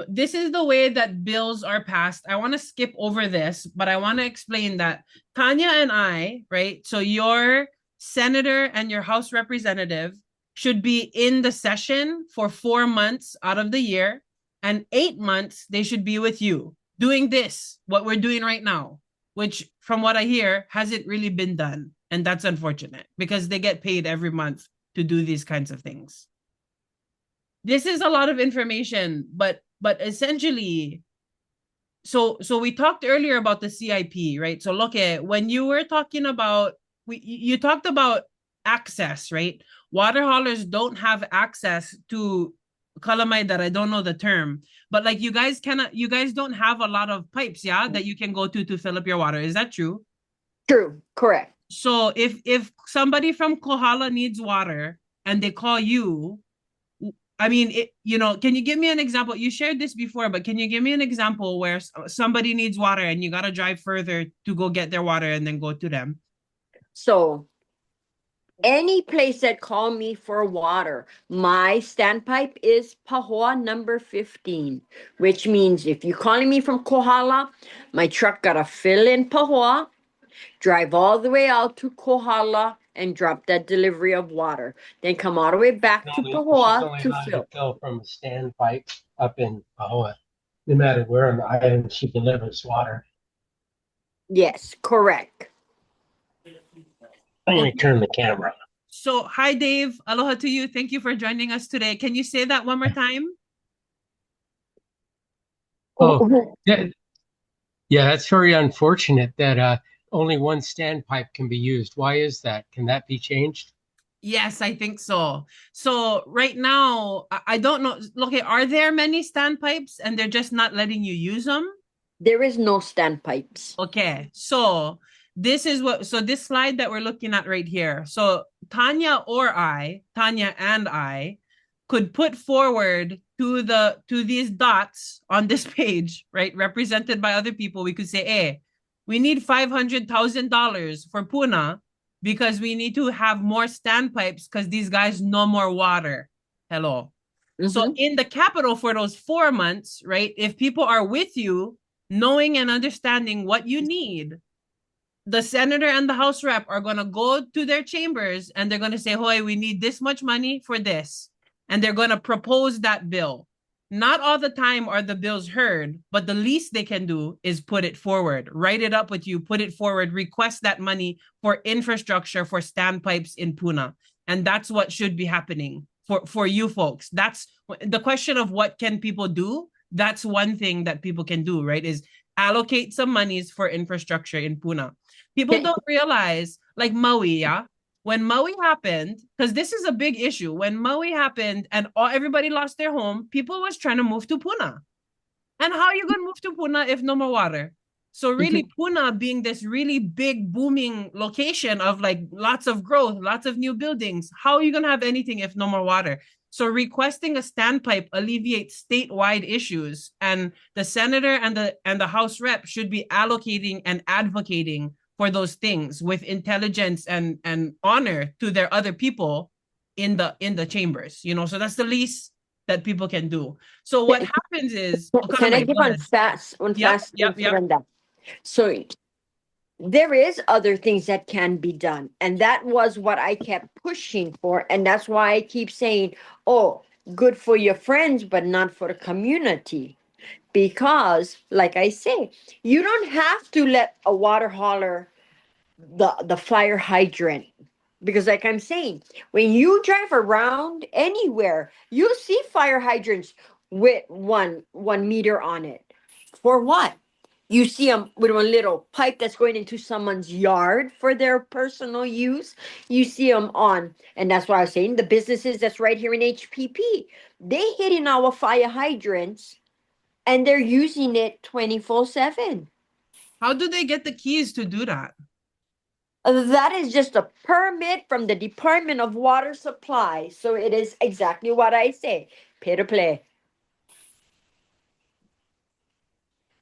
This is the way that bills are passed. I want to skip over this, but I want to explain that Tanya and I, right? So your senator and your House representative should be in the session for 4 months out of the year, and 8 months they should be with you doing this, what we're doing right now, which from what I hear hasn't really been done. And that's unfortunate because they get paid every month to do these kinds of things. This is a lot of information, but essentially, so we talked earlier about the CIP, right? So look at when you were talking about, you talked about access, right? Water haulers don't have access to kalamay that I don't know the term, but like you guys don't have a lot of pipes, yeah, that you can go to fill up your water. Is that true? True, correct. So if somebody from Kohala needs water and they call you, I mean, can you give me an example? You shared this before, but can you give me an example where somebody needs water and you got to drive further to go get their water and then go to them? So any place that call me for water, my standpipe is Pahoa number 15, which means if you're calling me from Kohala, my truck got to fill in Pahoa, drive all the way out to Kohala, and drop that delivery of water. Then come all the way back to Pahoa to fill. Fill from a standpipe up in Pahoa. No matter where on the island she delivers water. Yes, correct. I'm going to turn the camera on. So, hi, Dave. Aloha to you. Thank you for joining us today. Can you say that one more time? Oh, yeah, that's very unfortunate that only one standpipe can be used. Why is that? Can that be changed? Yes, I think so. So right now, I don't know. Look, are there many standpipes and they're just not letting you use them? There is no standpipes. Okay, so this slide that we're looking at right here. So Tanya and I could put forward to these dots on this page, right? Represented by other people. We could say, hey, we need $500,000 for Puna because we need to have more standpipes because these guys no more water. Hello. Mm-hmm. So in the capital for those 4 months, right? If people are with you, knowing and understanding what you need, the senator and the House rep are going to go to their chambers and they're going to say, hoy, we need this much money for this. And they're going to propose that bill. Not all the time are the bills heard, but the least they can do is put it forward, write it up with you, put it forward, request that money for infrastructure for standpipes in Puna. And that's what should be happening for you folks. That's the question of what can people do. That's one thing that people can do, right? Is allocate some monies for infrastructure in Puna. People don't realize, like Maui, yeah? When Maui happened, because this is a big issue, when Maui happened and everybody lost their home, people was trying to move to Puna. And how are you going to move to Puna if no more water? So really, Puna being this really big booming location of like lots of growth, lots of new buildings, how are you going to have anything if no more water? So requesting a standpipe alleviates statewide issues, and the senator and the House rep should be allocating and advocating for those things with intelligence and honor to their other people in the chambers. You know, so that's the least that people can do. So what happens is, Can I give on fast Yep. input on that? So there is other things that can be done, and that was what I kept pushing for, and that's why I keep saying, oh, good for your friends but not for the community, because like I say, you don't have to let a water hauler the fire hydrant, because like I'm saying, when you drive around anywhere, you see fire hydrants with one meter on it. For what? You see them with a little pipe that's going into someone's yard for their personal use. You see them on, and that's why I was saying the businesses that's right here in HPP, they hitting our fire hydrants and they're using it 24/7. How do they get the keys to do that? That is just a permit from the Department of Water Supply. So it is exactly what I say. Pay to play.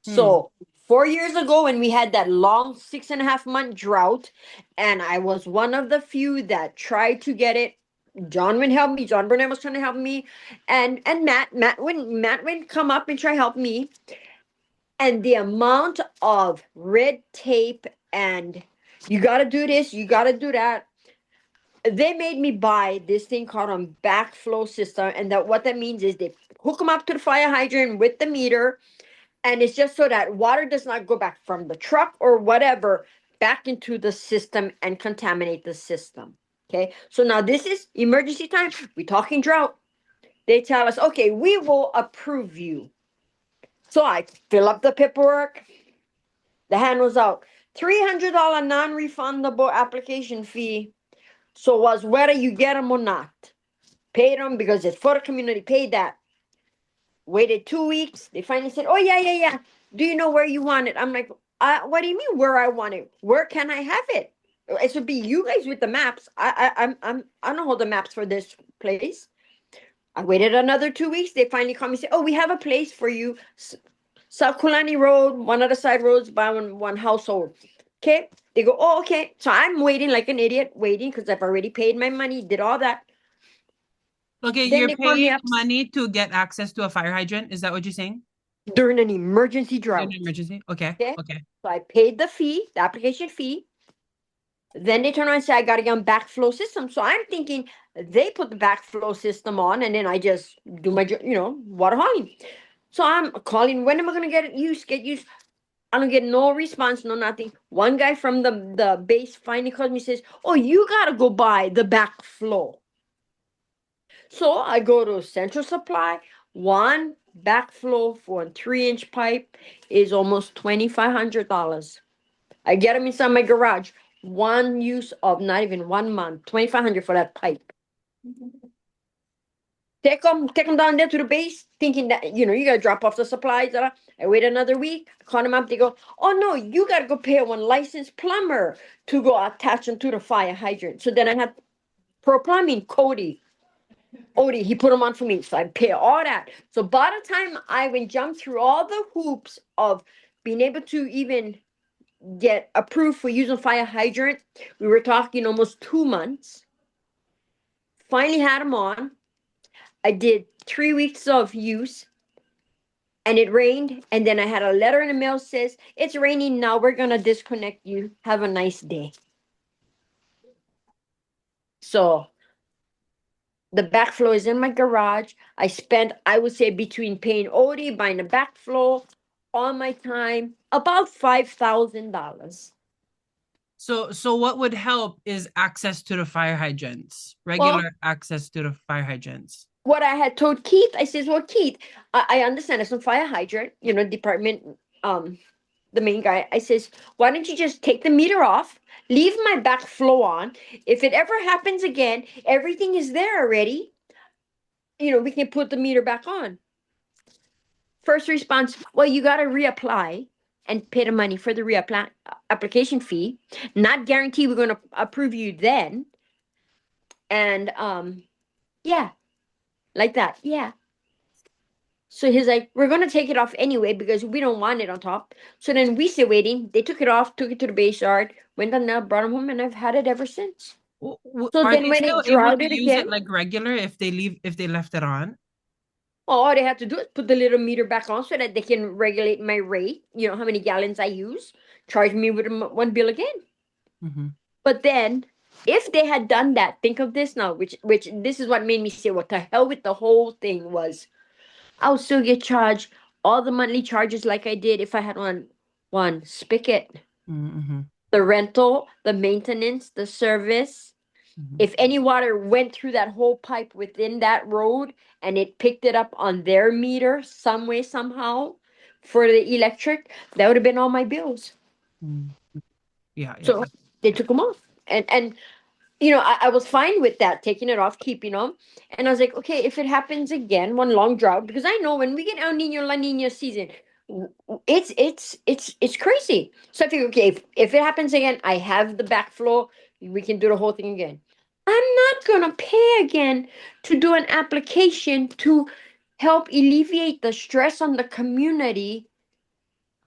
So 4 years ago, when we had that long 6.5 month drought, and I was one of the few that tried to get it. John would help me. John Burnett was trying to help me, and Matt would come up and try to help me. And the amount of red tape and you got to do this, you got to do that. They made me buy this thing called a backflow system, and that what that means is they hook them up to the fire hydrant with the meter, and it's just so that water does not go back from the truck or whatever back into the system and contaminate the system. Okay, so now this is emergency time. We're talking drought. They tell us, okay, we will approve you. So I fill up the paperwork. The hand was out. $300 non-refundable application fee. So it was whether you get them or not. Paid them because it's for the community. Paid that. Waited 2 weeks. They finally said, "Oh yeah. Do you know where you want it?" I'm like, "What do you mean where I want it? Where can I have it?" It should be you guys with the maps. I don't hold the maps for this place. I waited another 2 weeks. They finally called me and said, "Oh, we have a place for you. South Kulani Road, one of the side roads by one household." Okay. They go, "Oh, okay." So I'm waiting like an idiot, waiting because I've already paid my money, did all that. Okay, Then you're they call me paying up money to get access to a fire hydrant. Is that what you're saying? during an emergency drought. During an emergency? Okay. Okay. Okay. So I paid the fee, the application fee. Then they turn around and say, "I got to get on backflow system." So I'm thinking they put the backflow system on, and then I just do my, water hauling. So I'm calling, when am I going to get it used? Get used. I don't get no response, no nothing. One guy from the base finally calls me and says, "Oh, you got to go buy the backflow." So I go to Central Supply. One backflow for a 3-inch pipe is almost $2,500. I get them inside my garage. One use of not even 1 month, $2,500 for that pipe. Take them down there to the base, thinking that you gotta drop off the supplies. I wait another week, I call them up. They go, "Oh no, you gotta go pay one licensed plumber to go attach them to the fire hydrant." So then I had Pro Plumbing, Odie, he put them on for me. So I pay all that. So by the time I went jump through all the hoops of being able to even get approved for using fire hydrant, we were talking almost 2 months. Finally had them on. I did 3 weeks of use, and it rained. And then I had a letter in the mail says, "It's raining now. We're gonna disconnect you. Have a nice day." So the backflow is in my garage. I spent, I would say, between paying Odie, buying the backflow, all my time, about $5,000. So what would help is access to the fire hydrants, regular access to the fire hydrants. What I had told Keith, I says, "Well, Keith, I understand it's a fire hydrant, department, the main guy." I says, "Why don't you just take the meter off, leave my backflow on? If it ever happens again, everything is there already. We can put the meter back on." first response, well, you got to reapply and pay the money for the reapply application fee. Not guarantee we're going to approve you then. And yeah, like that. Yeah. So he's like, we're going to take it off anyway because we don't want it on top. So then we stay waiting. They took it off, took it to the base yard, went on there, brought it home, and I've had it ever since. So Are then they when still it able dried to it use again, it like regular if they left it on? all they have to do is put the little meter back on so that they can regulate my rate, you know, how many gallons I use, charge me with one bill again. Mm-hmm. But then if they had done that, think of this now, which this is what made me say, what the hell with the whole thing was, I'll still get charged all the monthly charges like I did if I had one spigot. Mm-hmm. The rental, the maintenance, the service. Mm-hmm. If any water went through that whole pipe within that road and it picked it up on their meter some way, somehow for the electric, that would have been all my bills. Mm-hmm. Yeah. So they took them off. And you know, I was fine with that, taking it off, keeping them. And I was like, okay, if it happens again, one long drought, because I know when we get El Nino, La Nina season, it's crazy. So I figure, okay, if it happens again, I have the backflow, we can do the whole thing again. I'm not gonna pay again to do an application to help alleviate the stress on the community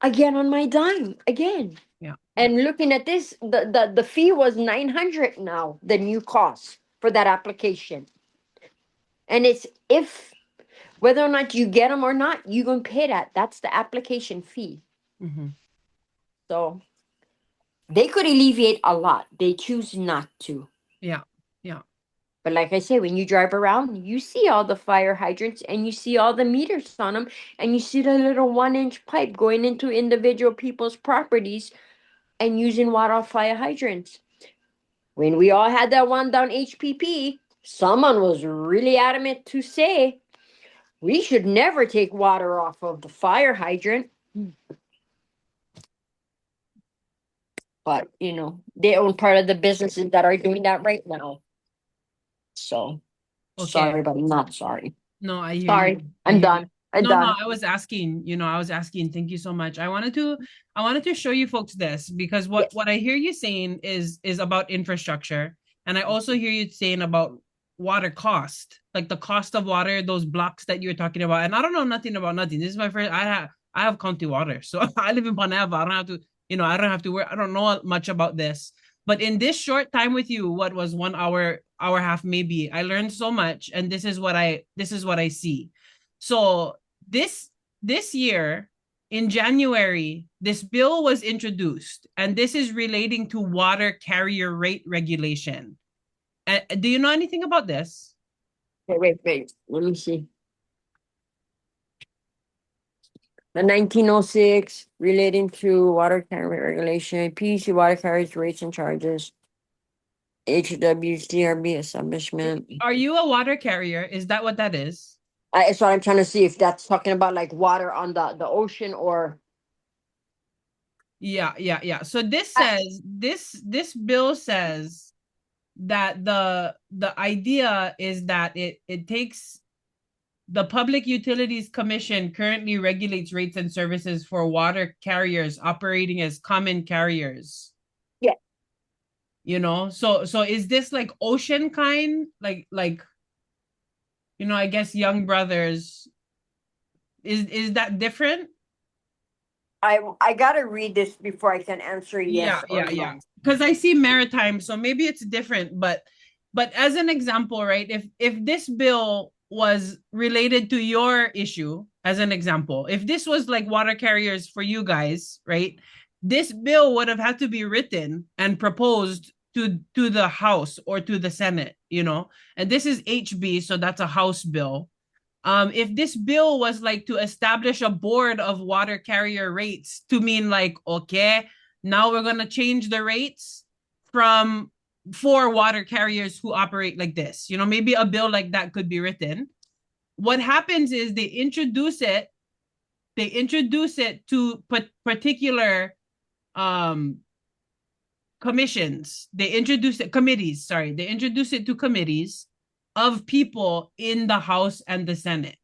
again on my dime again. Yeah. And looking at this, the fee was 900 now, the new cost for that application. And it's if whether or not you get them or not, you're gonna pay that. That's the application fee. Mm-hmm. So they could alleviate a lot. They choose not to. Yeah. Yeah. But like I say, when you drive around, you see all the fire hydrants and you see all the meters on them, and you see the little 1-inch pipe going into individual people's properties and using water off fire hydrants. When we all had that one down HPP, someone was really adamant to say we should never take water off of the fire hydrant. But, you know, they own part of the businesses that are doing that right now. So, Okay. sorry, but I'm not sorry. No, I hear Sorry, you. I'm done. I'm No, done. I was asking, thank you so much. I wanted to show you folks this because what I hear you saying is about infrastructure. And I also hear you saying about water cost, like the cost of water, those blocks that you're talking about. And I don't know nothing about nothing. This is my first, I have county water. So I live in Paneva. I don't have to, I don't have to worry. I don't know much about this. But in this short time with you, what was 1 hour, hour half maybe, I learned so much. And this is what I see. So this year in January, this bill was introduced, and this is relating to water carrier rate regulation. Do you know anything about this? Wait. Let me see. The 1906 relating to water carrier regulation, PUC water carriers rates and charges, HWCRB establishment. Are you a water carrier? Is that what that is? So I'm trying to see if that's talking about like water on the ocean or. Yeah. So this says this bill says that the idea is that it takes the Public Utilities Commission currently regulates rates and services for water carriers operating as common carriers. Yeah. So is this like ocean kind, like I guess Young Brothers, is that different? I gotta read this before I can answer yes or no. Yeah. Because I see maritime, so maybe it's different. But as an example, right? If this bill was related to your issue, as an example, if this was like water carriers for you guys, right? This bill would have had to be written and proposed to the House or to the Senate, and this is HB, so that's a House bill. If this bill was like to establish a board of water carrier rates to mean like, okay, now we're going to change the rates for water carriers who operate like this, maybe a bill like that could be written. What happens is they introduce it to particular commissions. They introduce it to committees of people in the House and the Senate.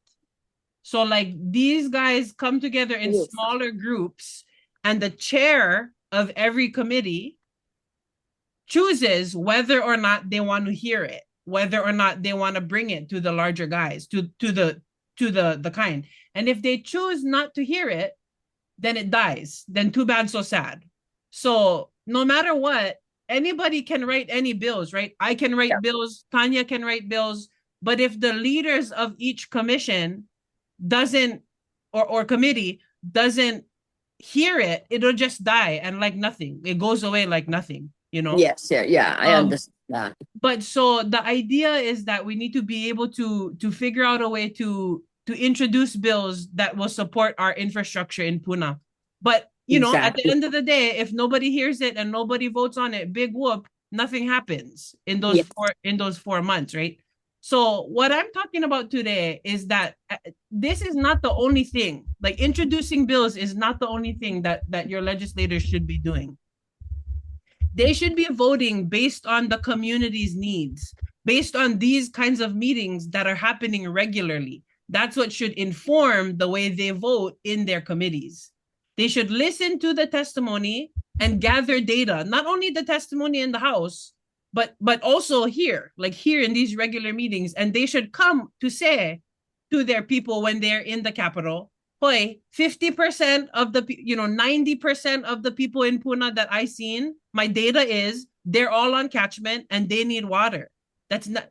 So like these guys come together in Yes. smaller groups, and the chair of every committee chooses whether or not they want to hear it, whether or not they want to bring it to the larger guys, to the kind. And if they choose not to hear it, then it dies. Then too bad, so sad. So no matter what, anybody can write any bills, right? I can write bills, Tanya can write bills, but if the leaders of each commission doesn't or committee doesn't hear it, it'll just die and like nothing. It goes away like nothing, you know? Yes, yeah, I understand that. But so the idea is that we need to be able to figure out a way to introduce bills that will support our infrastructure in Puna. But you know, at the end of the day, if nobody hears it and nobody votes on it, big whoop, nothing happens in those 4 months, right? So what I'm talking about today is that this is not the only thing. Like introducing bills is not the only thing that your legislators should be doing. They should be voting based on the community's needs, based on these kinds of meetings that are happening regularly. That's what should inform the way they vote in their committees. They should listen to the testimony and gather data, not only the testimony in the House, but also here, like here in these regular meetings. And they should come to say to their people when they're in the Capitol, hoy, 50% of the, 90% of the people in Puna that I seen, my data is they're all on catchment and they need water. That's not,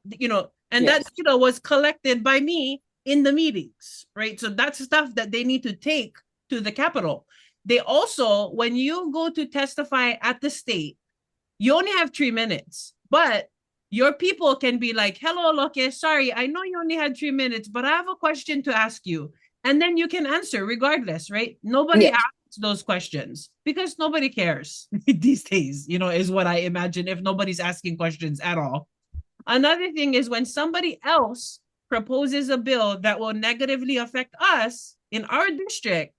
and that data was collected by me in the meetings, right? So that's stuff that they need to take to the Capitol. They also, when you go to testify at the state, you only have 3 minutes, but your people can be like, hello, Loke, sorry, I know you only had 3 minutes, but I have a question to ask you. And then you can answer regardless, right? Nobody asks those questions because nobody cares these days, is what I imagine if nobody's asking questions at all. Another thing is when somebody else proposes a bill that will negatively affect us in our district,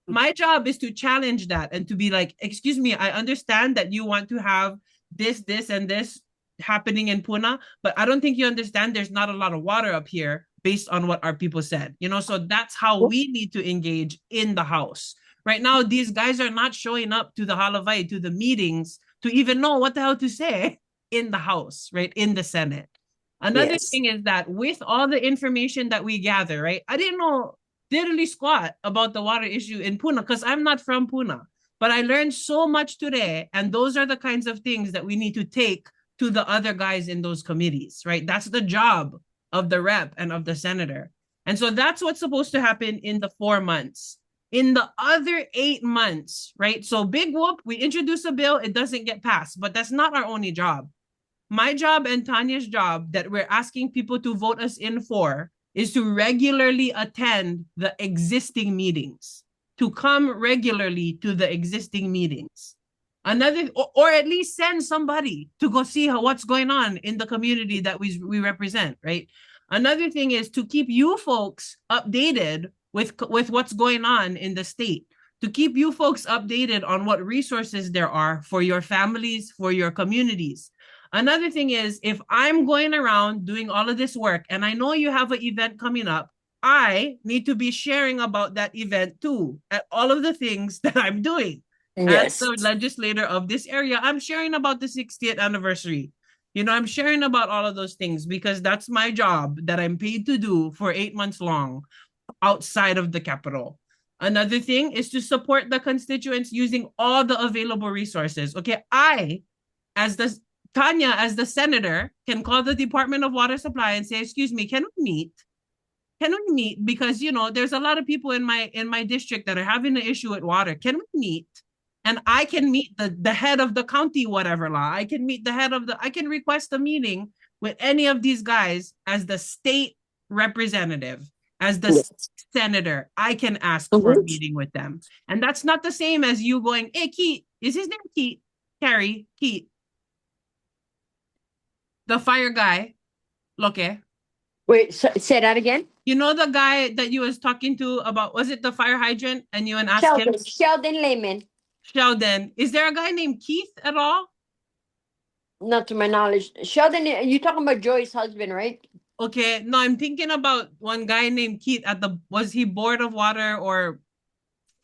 my job is to challenge that and to be like, excuse me, I understand that you want to have this, and this happening in Puna, but I don't think you understand there's not a lot of water up here based on what our people said, so that's how we need to engage in the House. Right now, these guys are not showing up to the Halavai, to the meetings, to even know what the hell to say in the House, right, in the Senate. Another thing is that with all the information that we gather, right, I didn't know diddly squat about the water issue in Puna because I'm not from Puna, but I learned so much today, and those are the kinds of things that we need to take to the other guys in those committees, right? That's the job of the rep and of the senator. And so that's what's supposed to happen in the 4 months. In the other 8 months, right? So big whoop, we introduce a bill, it doesn't get passed, but that's not our only job. My job and Tanya's job that we're asking people to vote us in for is to regularly attend the existing meetings, to come regularly to the existing meetings. Another, or at least send somebody to go see what's going on in the community that we represent, right? Another thing is to keep you folks updated with what's going on in the state, to keep you folks updated on what resources there are for your families, for your communities. Another thing is, if I'm going around doing all of this work and I know you have an event coming up, I need to be sharing about that event too, at all of the things that I'm doing. As the legislator of this area, I'm sharing about the 60th anniversary. I'm sharing about all of those things because that's my job that I'm paid to do for 8 months long outside of the Capitol. Another thing is to support the constituents using all the available resources. Okay, Tanya, as the senator, can call the Department of Water Supply and say, excuse me, can we meet? Can we meet? Because, there's a lot of people in my district that are having an issue with water. Can we meet? And I can meet the head of the county, whatever law. I can meet I can request a meeting with any of these guys as the state representative, as the senator. I can ask for a meeting with them. And that's not the same as you going, hey, Keith, is his name Keith? Keith. The fire guy, Loke. Wait, say that again? You know the guy that you was talking to about, was it the fire hydrant? And you asked him? Sheldon Lehman. Sheldon. Is there a guy named Keith at all? Not to my knowledge. Sheldon, you're talking about Joy's husband, right? Okay, no, I'm thinking about one guy named Keith was he Board of Water or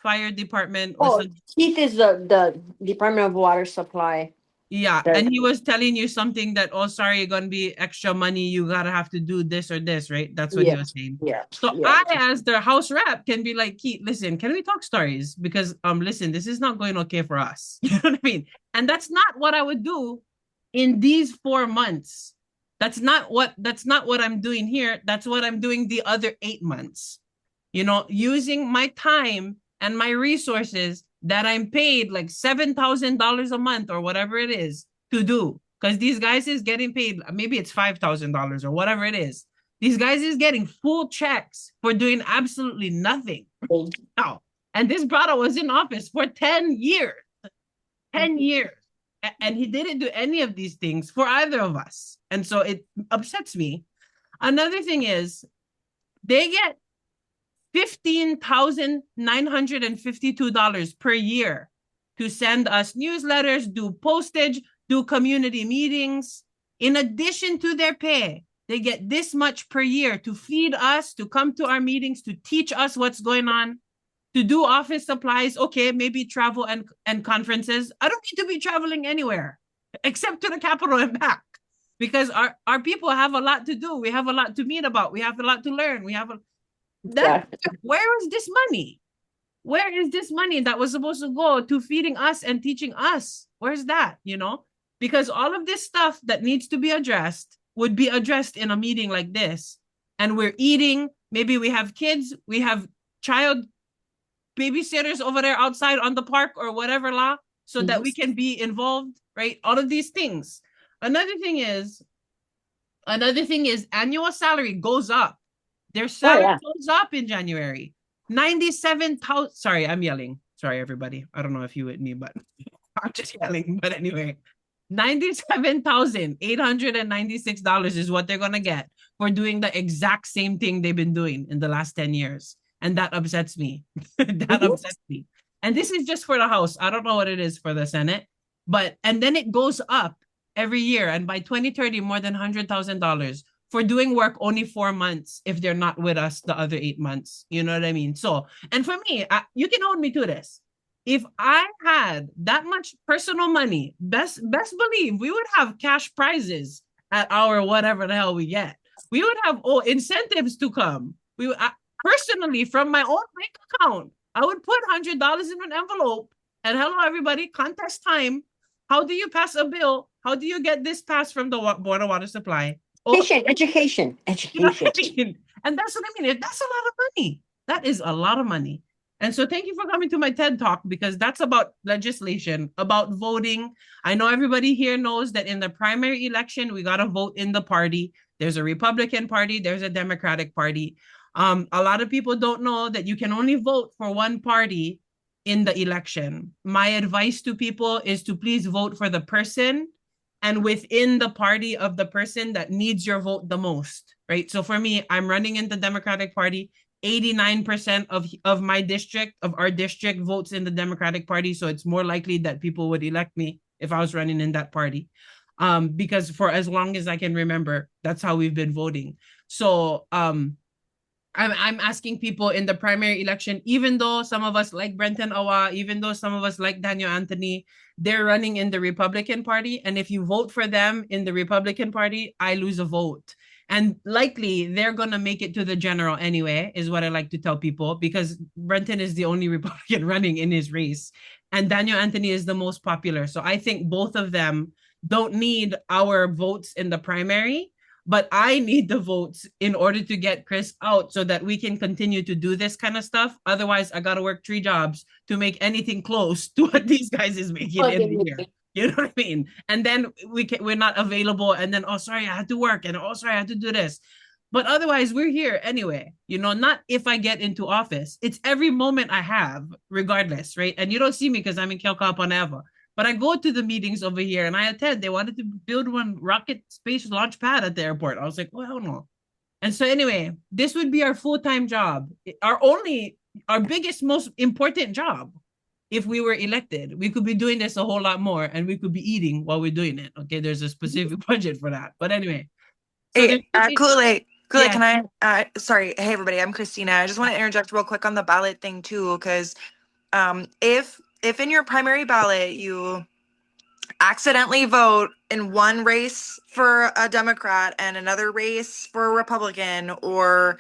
Fire Department or Oh, something? Keith is the Department of Water Supply. Yeah, The- and he was telling you something that, oh, sorry, you're gonna be extra money. You gotta have to do this or this, right? That's what he Yeah, was saying. yeah, So yeah. I, as their house rep, can be like, Keith, listen, can we talk stories? Because listen, this is not going okay for us. You know what I mean? And that's not what I would do in these 4 months. That's not what I'm doing here. That's what I'm doing the other 8 months. You know, using my time and my resources that I'm paid like $7,000 a month or whatever it is to do. Because these guys is getting paid, maybe it's $5,000 or whatever it is. These guys is getting full checks for doing absolutely nothing. Now, and this brother was in office for 10 years. 10 years. And he didn't do any of these things for either of us. And so it upsets me. Another thing is they get $15,952 per year to send us newsletters, do postage, do community meetings. In addition to their pay, they get this much per year to feed us, to come to our meetings, to teach us what's going on, to do office supplies. Okay, maybe travel and conferences. I don't need to be traveling anywhere except to the Capitol and back, because our people have a lot to do. We have a lot to meet about. We have a lot to learn. We have where is this money? Where is this money that was supposed to go to feeding us and teaching us? Where's that? You know, because all of this stuff that needs to be addressed would be addressed in a meeting like this. And we're eating. Maybe we have kids. We have child babysitters over there outside on the park or whatever, so that we can be involved, right? All of these things. Another thing is annual salary goes up. Their salary goes up in January. 97,000. Sorry, I'm yelling. Sorry, everybody. I don't know if you with me, but I'm just yelling. But anyway, $97,896 is what they're going to get for doing the exact same thing they've been doing in the last 10 years. And that upsets me. That upsets me. And this is just for the House. I don't know what it is for the Senate. And then it goes up every year. And by 2030, more than $100,000 for doing work only 4 months if they're not with us the other 8 months. You know what I mean? So, and for me, you can hold me to this. If I had that much personal money, best believe we would have cash prizes at our whatever the hell we get. We would have incentives to come. We would, personally, from my own bank account, I would put $100 in an envelope and hello, everybody, contest time. How do you pass a bill? How do you get this passed from the Board of Water Supply? Education. You know what I mean? And that's what I mean. That's a lot of money. That is a lot of money. And so thank you for coming to my TED Talk, because that's about legislation, about voting. I know everybody here knows that in the primary election, we got to vote in the party. There's a Republican Party. There's a Democratic Party. A lot of people don't know that you can only vote for one party in the election. My advice to people is to please vote for the person and within the party of the person that needs your vote the most, right? So for me, I'm running in the Democratic Party. 89% of my district, of our district, votes in the Democratic Party. So it's more likely that people would elect me if I was running in that party. Because for as long as I can remember, that's how we've been voting. So I'm asking people in the primary election, even though some of us like Brenton Awa, even though some of us like Daniel Anthony, they're running in the Republican Party. And if you vote for them in the Republican Party, I lose a vote. And likely they're going to make it to the general anyway, is what I like to tell people, because Brenton is the only Republican running in his race. And Daniel Anthony is the most popular. So I think both of them don't need our votes in the primary, but I need the votes in order to get Chris out so that we can continue to do this kind of stuff. Otherwise, I got to work 3 jobs to make anything close to what these guys is making in the year. You know what I mean? And then we're not available. And then, oh, sorry, I had to work. And oh, sorry, I had to do this. But otherwise, we're here anyway. You know, not if I get into office. It's every moment I have, regardless, right? And you don't see me because I'm in Kelkapaneva. But I go to the meetings over here and I attend. They wanted to build one rocket space launch pad at the airport. I was like, well, no. And so anyway, this would be our full-time job. Our biggest, most important job. If we were elected, we could be doing this a whole lot more and we could be eating while we're doing it. Okay, there's a specific budget for that. But anyway, So there's Hey, Kuulei, yeah. can sorry. Hey, everybody, I'm Christina. I just want to interject real quick on the ballot thing too, because if in your primary ballot you accidentally vote in one race for a Democrat and another race for a Republican, or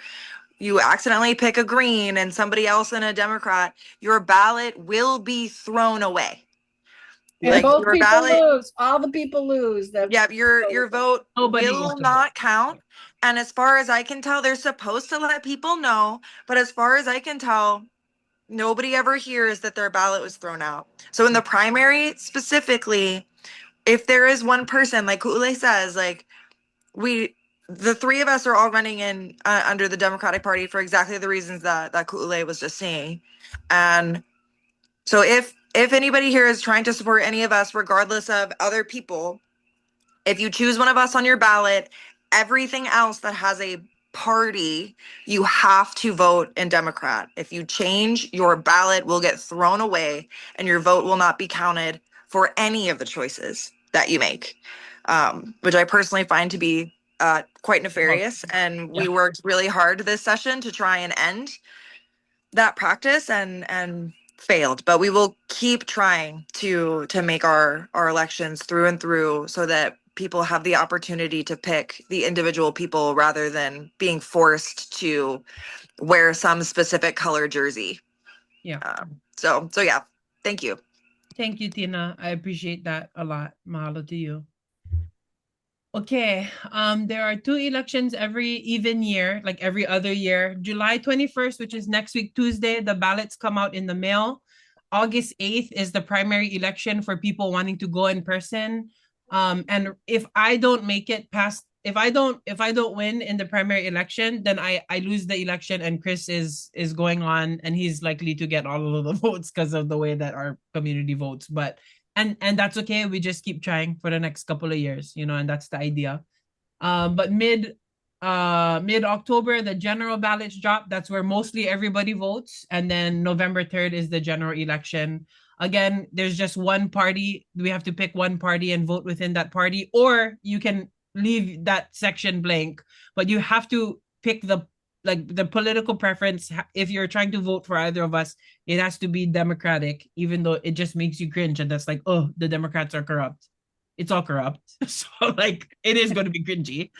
you accidentally pick a Green and somebody else in a Democrat, your ballot will be thrown away. And Like both your people ballot, lose. All the people lose. That yeah, your vote Nobody will gets to vote. not count. And as far as I can tell, they're supposed to let people know, but as far as I can tell, nobody ever hears that their ballot was thrown out. So in the primary specifically, if there is one person, like Kuulei says, like the three of us are all running in under the Democratic Party for exactly the reasons that Kuulei was just saying. And so if anybody here is trying to support any of us, regardless of other people, if you choose one of us on your ballot, everything else that has a party, you have to vote in Democrat. If you change, your ballot will get thrown away and your vote will not be counted for any of the choices that you make, which I personally find to be quite nefarious. And we worked really hard this session to try and end that practice and failed, but we will keep trying to make our elections through and through so that people have the opportunity to pick the individual people rather than being forced to wear some specific color jersey. Yeah. So yeah, thank you. Thank you, Tina. I appreciate that a lot. Mahalo to you. Okay, there are 2 elections every even year, like every other year. July 21st, which is next week, Tuesday, the ballots come out in the mail. August 8th is the primary election for people wanting to go in person. And if I don't make it past, if I don't win in the primary election, then I lose the election and Chris is going on and he's likely to get all of the votes because of the way that our community votes. But and that's okay. We just keep trying for the next couple of years, you know, and that's the idea. But mid October, the general ballots drop. That's where mostly everybody votes, and then November 3rd is the general election. Again, there's just one party. We have to pick one party and vote within that party, or you can leave that section blank, but you have to pick the political preference. If you're trying to vote for either of us, it has to be Democratic, even though it just makes you cringe. And that's like, oh, the Democrats are corrupt. It's all corrupt. So like, it is going to be cringy.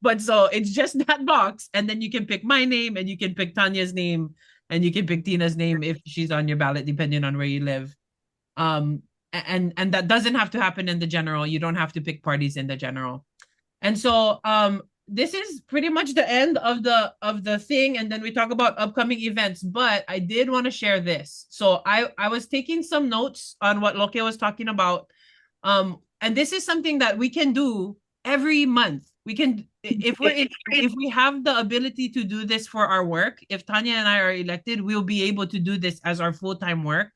But so it's just that box. And then you can pick my name and you can pick Tanya's name and you can pick Tina's name if she's on your ballot, depending on where you live. And that doesn't have to happen in the general. You don't have to pick parties in the general. And so this is pretty much the end of the thing, and then we talk about upcoming events. But I did want to share this. So I was taking some notes on what Loke was talking about, and this is something that we can do every month. We can, if we have the ability to do this for our work. If Tanya and I are elected, we'll be able to do this as our full-time work.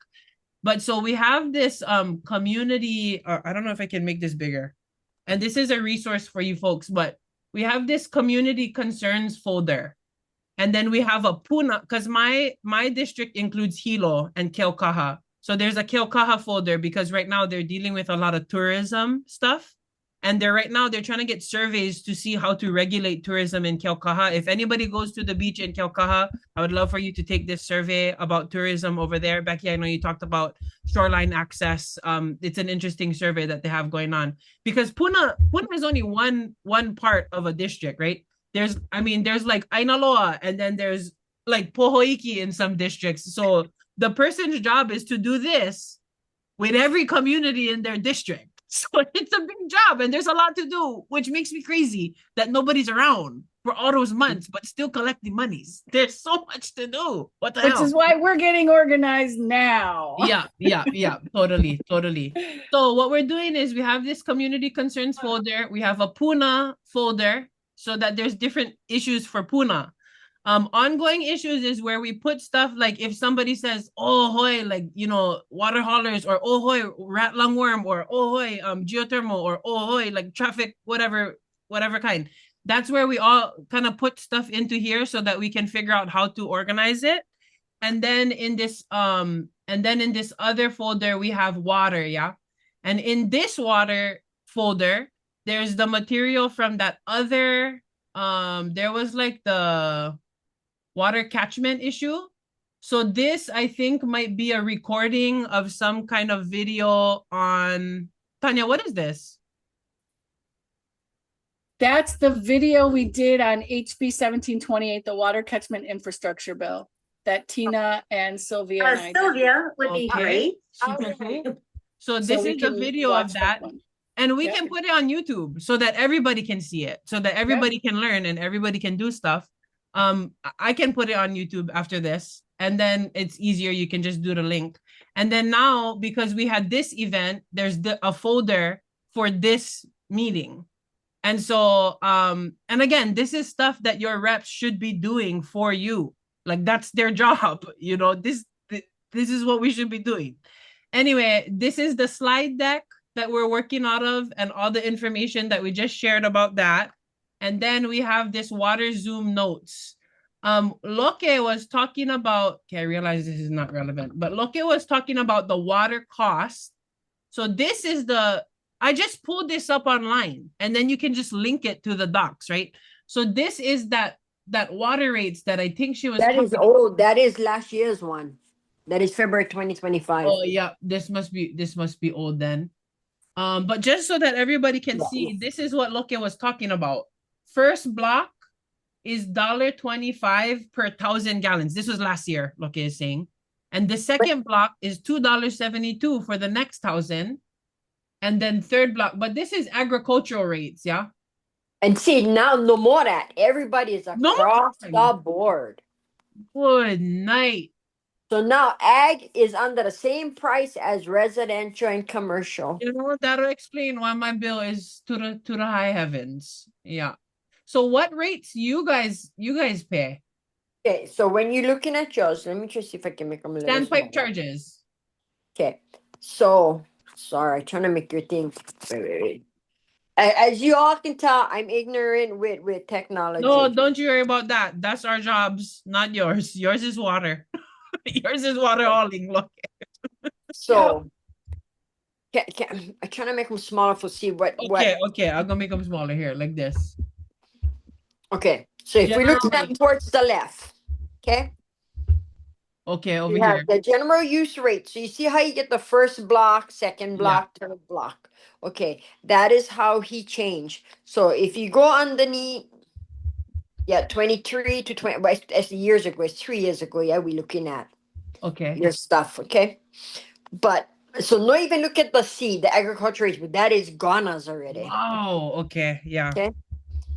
But so we have this community, or I don't know if I can make this bigger, and this is a resource for you folks, but we have this community concerns folder. And then we have a Puna, because my district includes Hilo and Keaukaha. So there's a Keaukaha folder because right now they're dealing with a lot of tourism stuff. And they're trying to get surveys to see how to regulate tourism in Keaukaha. If anybody goes to the beach in Keaukaha, I would love for you to take this survey about tourism over there. Becky, I know you talked about shoreline access. It's an interesting survey that they have going on because Puna is only one part of a district, right? There's like Ainaloa, and then there's like Pohoiki in some districts. So the person's job is to do this with every community in their district. So it's a big job and there's a lot to do, which makes me crazy that nobody's around for all those months, but still collecting monies. There's so much to do. What the hell? Which is why we're getting organized now. Yeah, totally. So what we're doing is we have this community concerns folder. We have a Puna folder so that there's different issues for Puna. Ongoing issues is where we put stuff like if somebody says, oh hoy, like, you know, water haulers, or oh hoy, rat lungworm, or oh hoy, geothermal, or oh hoy, like traffic, whatever kind. That's where we all kind of put stuff into here so that we can figure out how to organize it. And then in this other folder, we have water, yeah? And in this water folder, there's the material from that other, there was like the water catchment issue. So this, I think, might be a recording of some kind of video on, Tanya, what is this? That's the video we did on HB 1728, the water catchment infrastructure bill that Tina and Sylvia and I did. Sylvia would be Okay. great. Super cool. So So this we is the can video of watch that. one. And we Yep. can put it on YouTube so that everybody can see it, so that everybody can learn and everybody can do stuff. I can put it on YouTube after this, and then it's easier. You can just do the link. And then now, because we had this event, there's a folder for this meeting. And so, and again, this is stuff that your reps should be doing for you. Like that's their job, you know, this is what we should be doing. Anyway, this is the slide deck that we're working out of and all the information that we just shared about that. And then we have this water Zoom notes. Loke was talking about, okay, I realize this is not relevant, but Loke was talking about the water cost. So this is I just pulled this up online and then you can just link it to the docs, right? So this is that water rates that I think she was That is old. That is last year's one. That is February 2025. Oh yeah, this must be old then. But just so that everybody can see, this is what Loke was talking about. First block is $1.25 per 1,000 gallons. This was last year, Loke is saying. And the second block is $2.72 for the next 1,000. And then third block, but this is agricultural rates, yeah? And see, now no more that. Everybody is across the board. Good night. So now ag is under the same price as residential and commercial. You know, that'll explain why my bill is to the high heavens. Yeah. So what rates you guys pay? Okay, so when you're looking at yours, let me just see if I can make them a little Standpipe smaller. charges. Okay, so sorry, trying to make your thing. Wait. As you all can tell, I'm ignorant with technology. No, don't you worry about that. That's our jobs, not yours. Yours is water. Yours is water hauling. Look. So, I'm trying to make them smaller to see what. Okay. I'm gonna make them smaller here, like this. Okay, so if we look at towards the left, okay. Okay, over you here. have the general use rate. So you see how you get the first block, second block, third block. Okay, that is how he changed. So if you go underneath, 23 to 20, well, it's years ago, it's 3 years ago, we're looking at your stuff, okay? But, so not even look at the C, the agriculture rate, but that is gone as already. Oh, okay, yeah. Okay,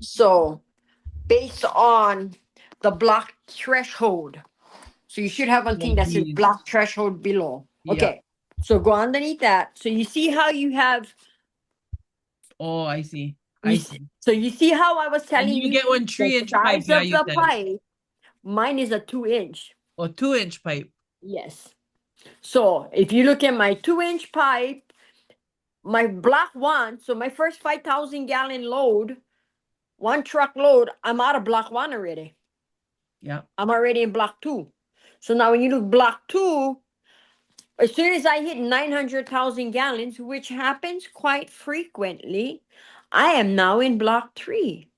so based on the block threshold, so you should have one thing that says block threshold below. Okay, so go underneath that. So you see how you have. Oh, I see. So you see how I was telling you. You get 1 3-inch pipe. Size of the pipe. Mine is a 2-inch. Or 2-inch pipe. Yes. So if you look at my 2-inch pipe, my block 1, so my first 5,000 gallon load, 1 truck load, I'm out of block 1 already. Yeah. I'm already in block 2. So now when you look block 2, as soon as I hit 900,000 gallons, which happens quite frequently, I am now in block 3.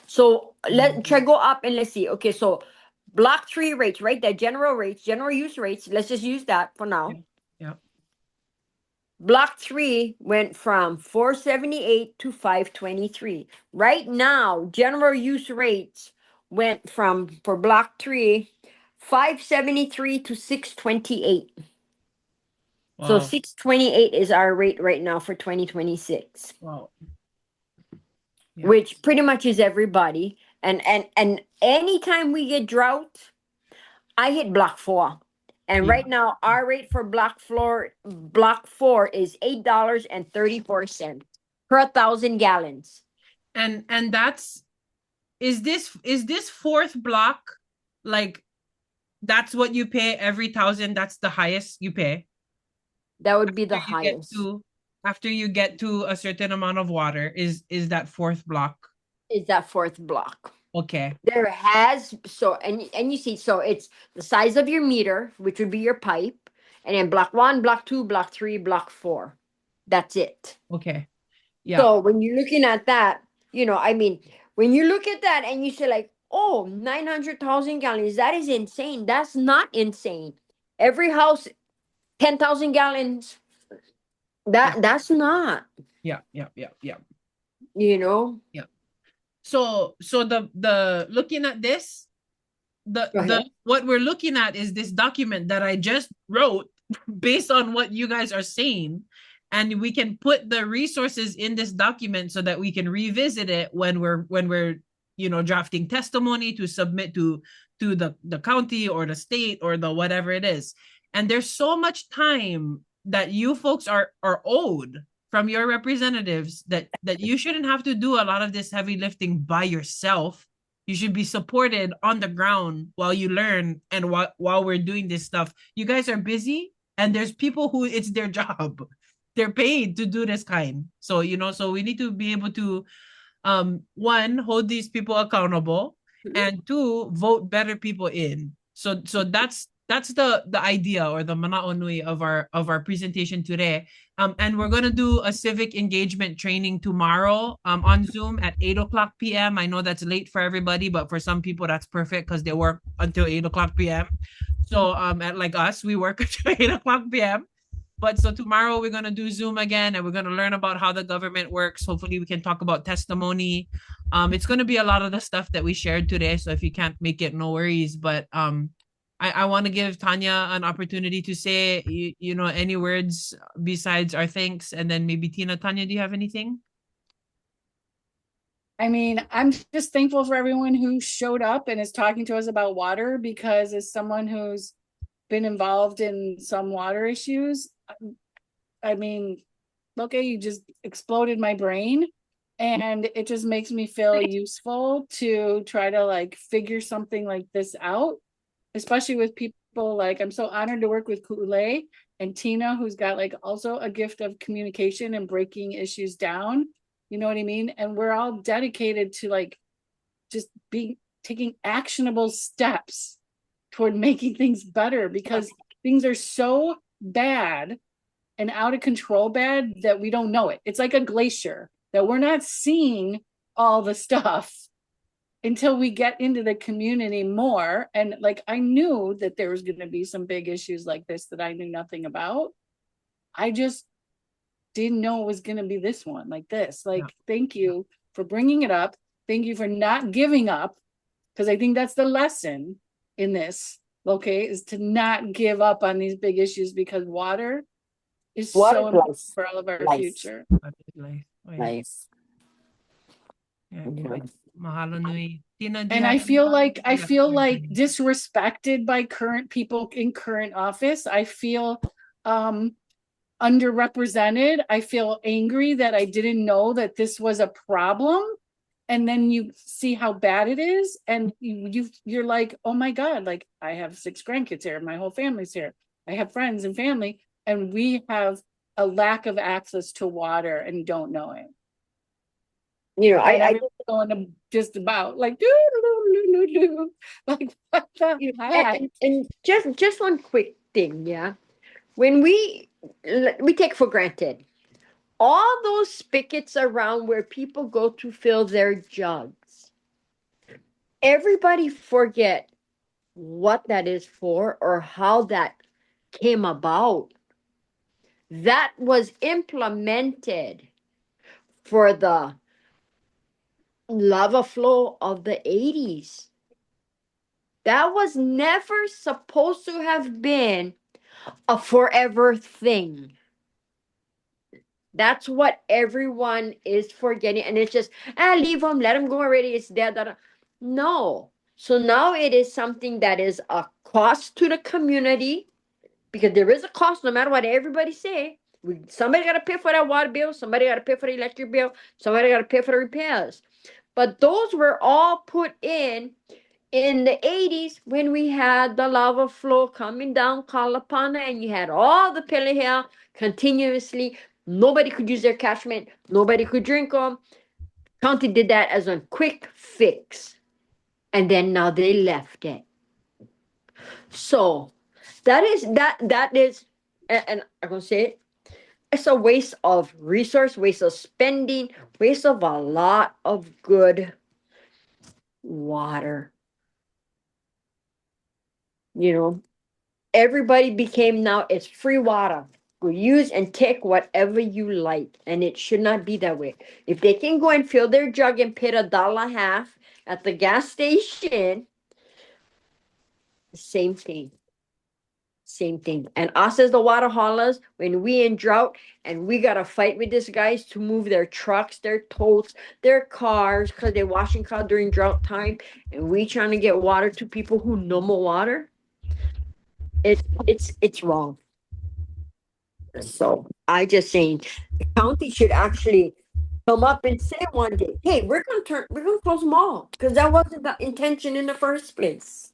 So let's try go up and let's see. Okay, so block 3 rates, right? The general rates, general use rates. Let's just use that for now. Yeah. Block 3 went from 478 to 523. Right now, general use rates went from, for block 3, 573 to 628. Wow. So 628 is our rate right now for 2026. Wow. Yeah. Which pretty much is everybody. And anytime we get drought, I hit block 4. And right now our rate for block 4 is $8.34 per 1,000 gallons. And is this fourth block, like that's what you pay every 1,000? That's the highest you pay? That would be the highest. After you get to a certain amount of water, is that fourth block? Is that fourth block. Okay. There has, and you see, so it's the size of your meter, which would be your pipe, and then block 1, block 2, block 3, block 4. That's it. Okay. Yeah. So when you're looking at that, I mean, when you look at that and you say like, oh, 900,000 gallons, that is insane. That's not insane. Every house, 10,000 gallons. That's not, Yeah. you know. So the looking at this, Go the ahead. what we're looking at is this document that I just wrote based on what you guys are saying, and we can put the resources in this document so that we can revisit it when we're drafting testimony to submit to the county or the state or the whatever it is. And there's so much time that you folks are owed from your representatives that you shouldn't have to do a lot of this heavy lifting by yourself. You should be supported on the ground while you learn and while we're doing this stuff. You guys are busy, and there's people who it's their job. They're paid to do this kind. So, so we need to be able to one, hold these people accountable, and two, vote better people in. So that's the idea or the manao nui of our presentation today. And we're gonna do a civic engagement training tomorrow on Zoom at 8:00 p.m. I know that's late for everybody, but for some people that's perfect because they work until 8:00 p.m. So at like us, we work until 8:00 p.m. But so tomorrow we're gonna do Zoom again, and we're gonna learn about how the government works. Hopefully, we can talk about testimony. It's gonna be a lot of the stuff that we shared today. So if you can't make it, no worries. But I want to give Tanya an opportunity to say any words besides our thanks, and then maybe Tina. Tanya, do you have anything? I mean, I'm just thankful for everyone who showed up and is talking to us about water, because as someone who's been involved in some water issues, I mean, okay, you just exploded my brain, and it just makes me feel useful to try to like figure something like this out, especially with people like, I'm so honored to work with Kuulei and Tina, who's got like also a gift of communication and breaking issues down. You know what I mean? And we're all dedicated to like just taking actionable steps toward making things better, because things are so bad and out of control bad that we don't know it. It's like a glacier that we're not seeing all the stuff until we get into the community more. And like, I knew that there was going to be some big issues like this that I knew nothing about. I just didn't know it was going to be this one like this. Like, thank you for bringing it up. Thank you for not giving up, because I think that's the lesson in this, okay, is to not give up on these big issues, because water is so important for all of our future. Nice. Mahalo nui. Tina, And I feel like disrespected by current people in current office. I feel underrepresented. I feel angry that I didn't know that this was a problem. And then you see how bad it is, and you're like, oh my God, like I have 6 grandkids here, my whole family's here, I have friends and family, and we have a lack of access to water and don't know it. I going to just about like like what the heck? And just one quick thing, yeah. When we take for granted all those spigots around where people go to fill their jugs, everybody forget what that is for or how that came about. That was implemented for the lava flow of the 80s. That was never supposed to have been a forever thing. That's what everyone is forgetting. And it's just, leave them, let them go already. It's dead. No. So now it is something that is a cost to the community, because there is a cost no matter what everybody say. Somebody got to pay for that water bill. Somebody got to pay for the electric bill. Somebody got to pay for the repairs. But those were all put in the 80s when we had the lava flow coming down Kalapana, and you had all the Peleha continuously. Nobody could use their catchment. Nobody could drink them. County did that as a quick fix. And then now they left it. So that is, and I'm going to say it, It's a waste of resource, waste of spending, waste of a lot of good water. You know, everybody became now it's free water. Go use and take whatever you like, and it should not be that way. If they can go and fill their jug and pay $1.50 at the gas station, same thing. Same thing. And us as the water haulers, when we in drought and we gotta fight with these guys to move their trucks, their totes, their cars, because they're washing cars during drought time, and we trying to get water to people who no more water, it's wrong. So I just saying the county should actually come up and say one day, hey, we're gonna close them all, because that wasn't the intention in the first place.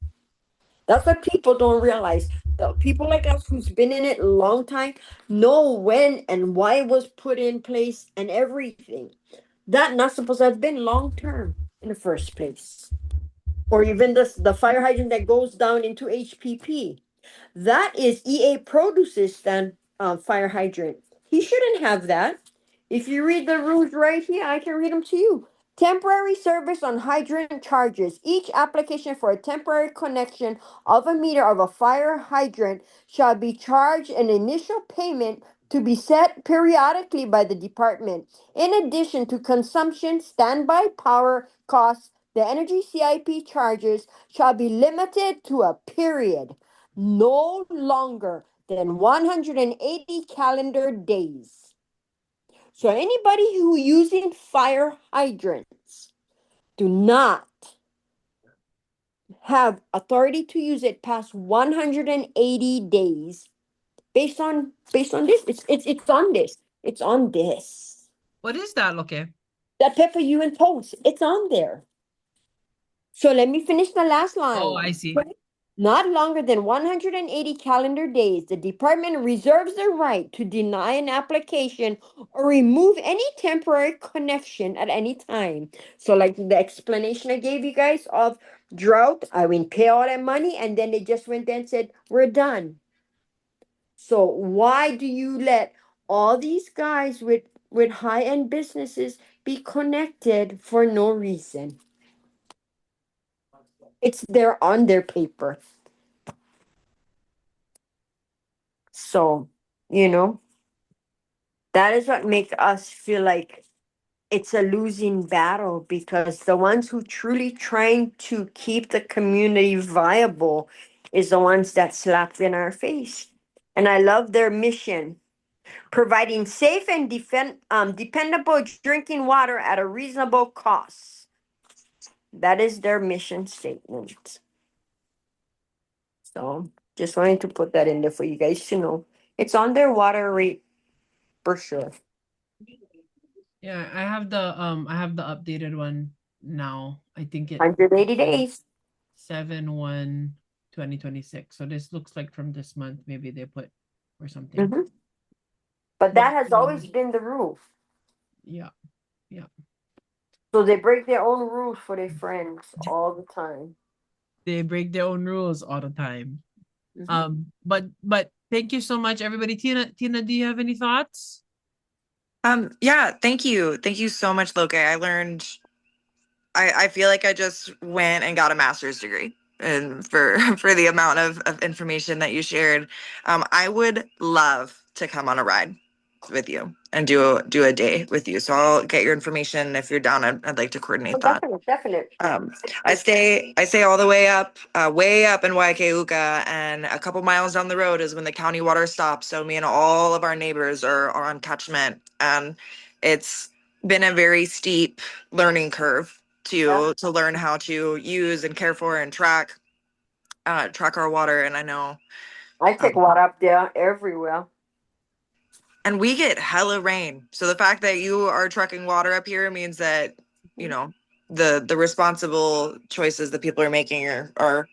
That's what people don't realize. The people like us who's been in it a long time know when and why it was put in place and everything. That not supposed to have been long term in the first place. Or even the fire hydrant that goes down into HPP. That is EA Produce's fire hydrant. He shouldn't have that. If you read the rules right here, I can read them to you. Temporary service on hydrant charges. Each application for a temporary connection of a meter of a fire hydrant shall be charged an initial payment to be set periodically by the department. In addition to consumption, standby power costs, the energy CIP charges shall be limited to a period no longer than 180 calendar days. So anybody who using fire hydrants do not have authority to use it past 180 days based on this. It's on this. It's on this. What is that, okay? That Pepper UN post. It's on there. So let me finish the last line. Oh, I see. Not longer than 180 calendar days, the department reserves the right to deny an application or remove any temporary connection at any time. So like the explanation I gave you guys of drought, I mean, pay all that money and then they just went there and said, we're done. So why do you let all these guys with high-end businesses be connected for no reason? It's there on their paper. So, that is what makes us feel like it's a losing battle, because the ones who truly trying to keep the community viable is the ones that slapped in our face. And I love their mission, providing safe and dependable drinking water at a reasonable cost. That is their mission statement. So just wanted to put that in there for you guys to know. It's on their water rate for sure. Yeah, I have the updated one now. I think it 180 days. 7/1/2026. So this looks like from this month, maybe they put or something. Mm-hmm. But that has always been the rule. Yeah. So they break their own rules for their friends all the time. They break their own rules all the time. Mm-hmm. But thank you so much, everybody. Tina, do you have any thoughts? Yeah, thank you. Thank you so much, Loke. I learned, I feel like I just went and got a master's degree, and for the amount of information that you shared. I would love to come on a ride with you and do a day with you. So I'll get your information. If you're down, I'd like to coordinate that. Definitely. I stay all the way up in Waikeuka, and a couple miles down the road is when the county water stops. So me and all of our neighbors are on Catchment, and it's been a very steep learning curve to learn how to use and care for and track our water. And I know I take water up there everywhere. and we get hella rain. So the fact that you are trucking water up here means that, the responsible choices that people are making are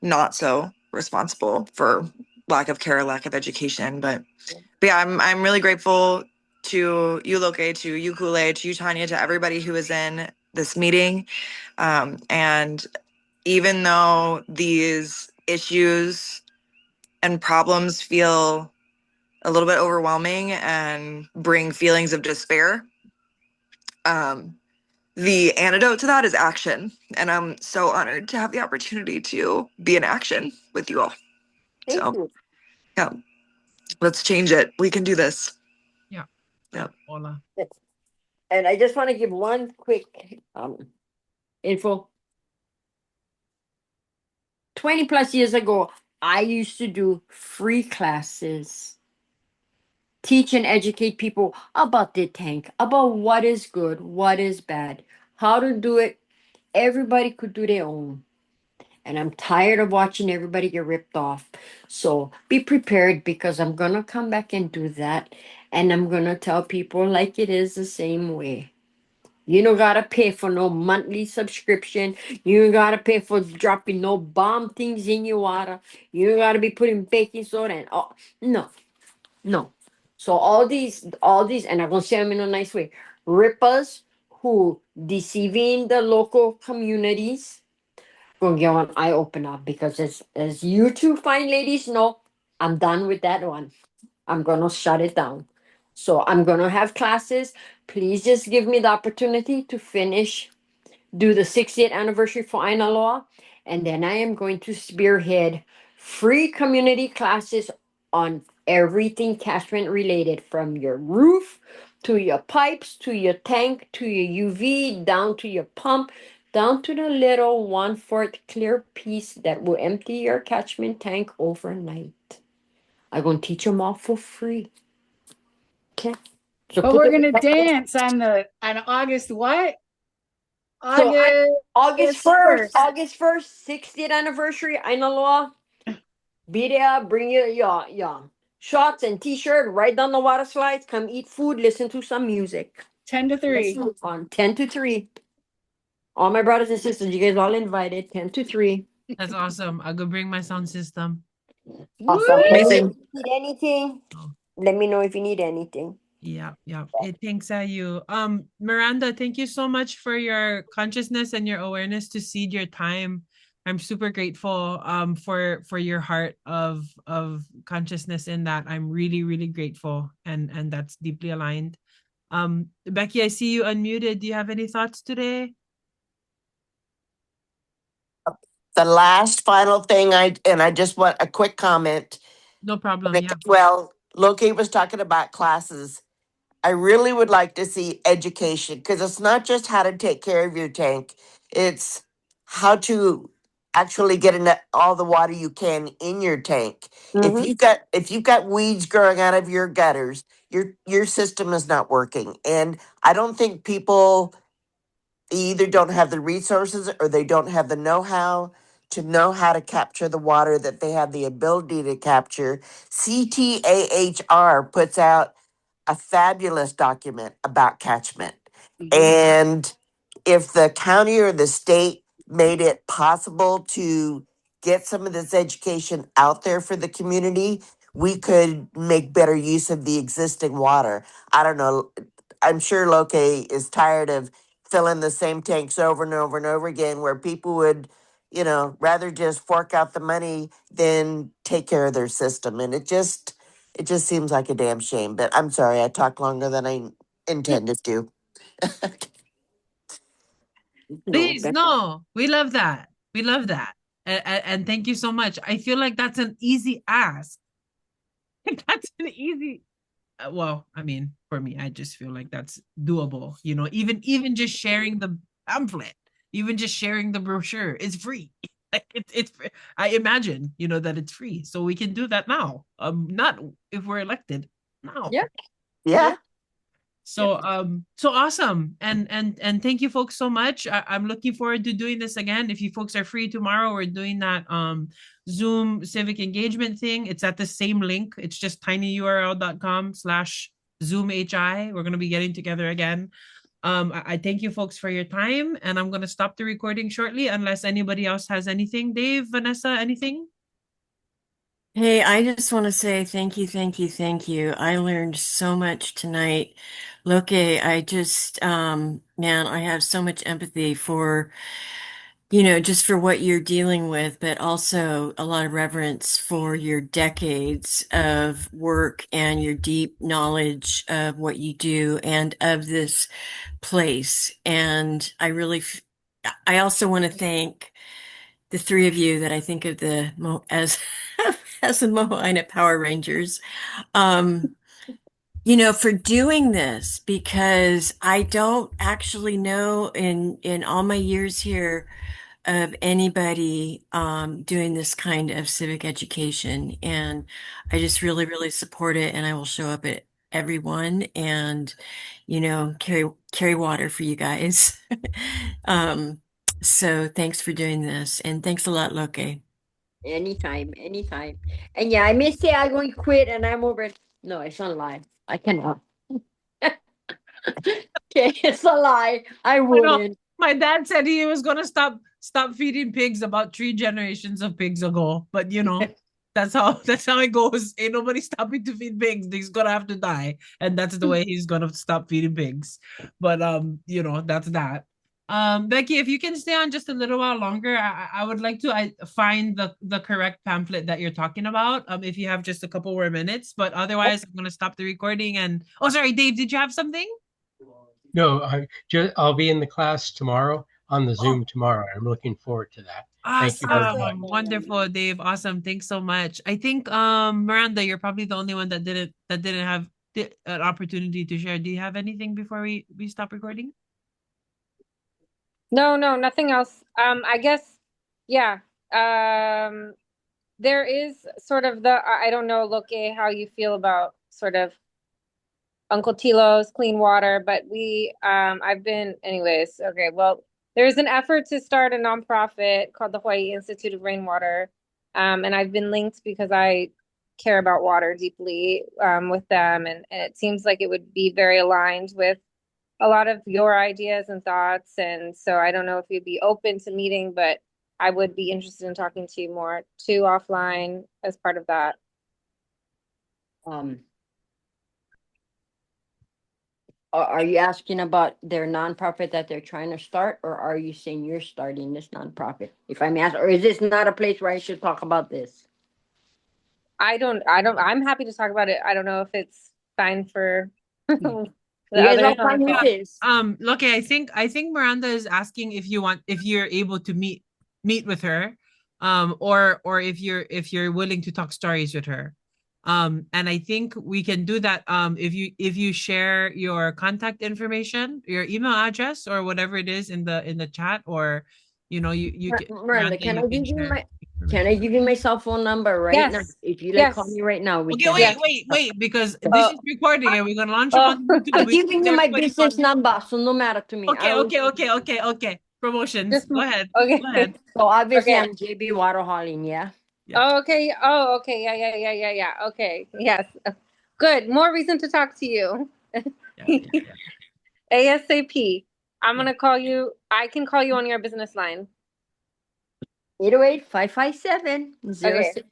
not so responsible for lack of care, lack of education. But yeah, I'm really grateful to you, Loke, to you, Kuulei, to you, Tanya, to everybody who is in this meeting. And even though these issues and problems feel a little bit overwhelming and bring feelings of despair. The antidote to that is action. And I'm so honored to have the opportunity to be in action with you all. Thank you. Yeah, let's change it. We can do this. Yeah. Yeah. Ola. And I just want to give one quick info. 20 plus years ago, I used to do free classes, teach and educate people about the tank, about what is good, what is bad, how to do it. Everybody could do their own. And I'm tired of watching everybody get ripped off. So be prepared, because I'm going to come back and do that. And I'm going to tell people like it is the same way. You don't gotta pay for no monthly subscription. You don't gotta pay for dropping no bomb things in your water. You don't gotta be putting baking soda and no, no. So all these, and I'm gonna say them in a nice way, rippers who deceiving the local communities, gonna get one eye opener, because as you two fine ladies know, I'm done with that one. I'm gonna shut it down. So I'm gonna have classes. Please just give me the opportunity to finish, do the 60th anniversary for Aina Law, and then I am going to spearhead free community classes on everything catchment related, from your roof to your pipes to your tank to your UV, down to your pump, down to the little 1/4 clear piece that will empty your catchment tank overnight. I'm gonna teach them all for free. Okay. So But put we're the- gonna dance on August what? So August August 1st, 60th anniversary, Aina Law. Be there, bring your shots and t-shirt, ride down the water slides, come eat food, listen to some music. 10 to 3. On 10 to 3. All my brothers and sisters, you guys all invited, 10 to 3. That's awesome. I'll go bring my sound system. Awesome. Amazing. If you need anything, Oh. let me know if you need anything. Yeah. Thanks, you. Miranda, thank you so much for your consciousness and your awareness to seed your time. I'm super grateful for your heart of consciousness in that. I'm really, really grateful, and that's deeply aligned. Becky, I see you unmuted. Do you have any thoughts today? The last final thing I just want a quick comment. No problem. Yeah. Well, Loki was talking about classes. I really would like to see education, because it's not just how to take care of your tank. It's how to actually get all the water you can in your tank. Mhm. If you've got weeds growing out of your gutters, your system is not working. And I don't think people either don't have the resources or they don't have the know-how to capture the water that they have the ability to capture. CTAHR puts out a fabulous document about catchment. And if the county or the state made it possible to get some of this education out there for the community, we could make better use of the existing water. I don't know. I'm sure Loke is tired of filling the same tanks over and over and over again, where people would, rather just fork out the money than take care of their system. And it just seems like a damn shame. But I'm sorry, I talked longer than I intended to. Please, no, we love that. We love that. And thank you so much. I feel like that's an easy ask. That's an easy, well, I mean, for me, I just feel like that's doable. Even just sharing the pamphlet, even just sharing the brochure is free. Like it's I imagine, that it's free. So we can do that now. Not if we're elected now. Yeah. So so awesome. And thank you folks so much. I'm looking forward to doing this again. If you folks are free tomorrow, we're doing that Zoom civic engagement thing. It's at the same link. It's just tinyurl.com/ZoomHI. We're gonna be getting together again. I thank you folks for your time, and I'm gonna stop the recording shortly unless anybody else has anything. Dave, Vanessa, anything? Hey, I just want to say thank you, thank you, thank you. I learned so much tonight. Loke, I just, man, I have so much empathy for just for what you're dealing with, but also a lot of reverence for your decades of work and your deep knowledge of what you do and of this place. And I also want to thank the three of you that I think of as as the Moana Power Rangers. Um, for doing this, because I don't actually know in all my years here of anybody doing this kind of civic education. And I just really, really support it. And I will show up at everyone and, carry water for you guys. Um, so thanks for doing this. And thanks a lot, Loke. Anytime, anytime. And yeah, I may say I'm going to quit and I'm over it. No, it's not a lie. I cannot. Okay, it's a lie. I wouldn't. My dad said he was gonna stop feeding pigs about 3 generations of pigs ago. But that's how it goes. Ain't nobody stopping to feed pigs. He's gonna have to die. And that's the way he's gonna stop feeding pigs. But that's that. Becky, if you can stay on just a little while longer, I would like to find the correct pamphlet that you're talking about. If you have just a couple more minutes, but otherwise I'm gonna stop the recording. And sorry, Dave, did you have something? No, I'll be in the class tomorrow on the Zoom tomorrow. I'm looking forward to that. Thank you very much. Wonderful, Dave. Awesome. Thanks so much. I think Miranda, you're probably the only one that didn't have an opportunity to share. Do you have anything before we stop recording? No, nothing else. I guess, yeah. There is sort of I don't know, Loke, how you feel about sort of Uncle Tilo's clean water, but anyways, okay, well, there's an effort to start a nonprofit called the Hawaii Institute of Rainwater. And I've been linked because I care about water deeply with them. And it seems like it would be very aligned with a lot of your ideas and thoughts. And so I don't know if you'd be open to meeting, but I would be interested in talking to you more too offline as part of that. Are you asking about their nonprofit that they're trying to start, or are you saying you're starting this nonprofit? If I'm asked, or is this not a place where I should talk about this? I'm happy to talk about it. I don't know if it's fine for You guys are fine with this. Look, I think Miranda is asking if you're able to meet with her, or if you're willing to talk stories with her. And I think we can do that if you share your contact information, your email address, or whatever it is in the chat, or you Miranda, can I give you my cell phone number right now? If you call me right now. Wait, because this is recording and we're gonna launch it on YouTube. I'm giving you my business number, so no matter to me. Okay. Promotions. Go ahead. Okay. Go ahead. So obviously I'm JB Water hauling, yeah. Oh, okay. Yeah. Okay. Yes. Good. More reason to talk to you. ASAP. I'm gonna call you. I can call you on your business line. 808-557-0697.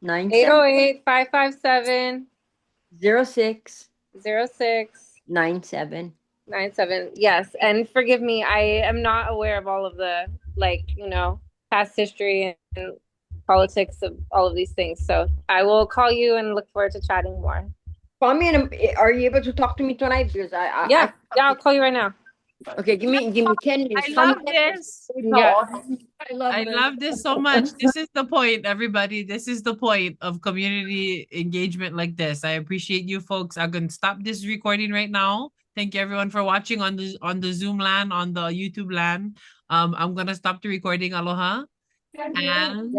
808-557-0697. Yes, and forgive me. I am not aware of all of the past history and politics of all of these things. So I will call you and look forward to chatting more. Call me, and are you able to talk to me tonight? Because I'll call you right now. Okay, give me 10 minutes. I love this. I love this so much. This is the point, everybody. This is the point of community engagement like this. I appreciate you folks. I'm gonna stop this recording right now. Thank you everyone for watching on the Zoom land, on the YouTube land. I'm gonna stop the recording. Aloha. And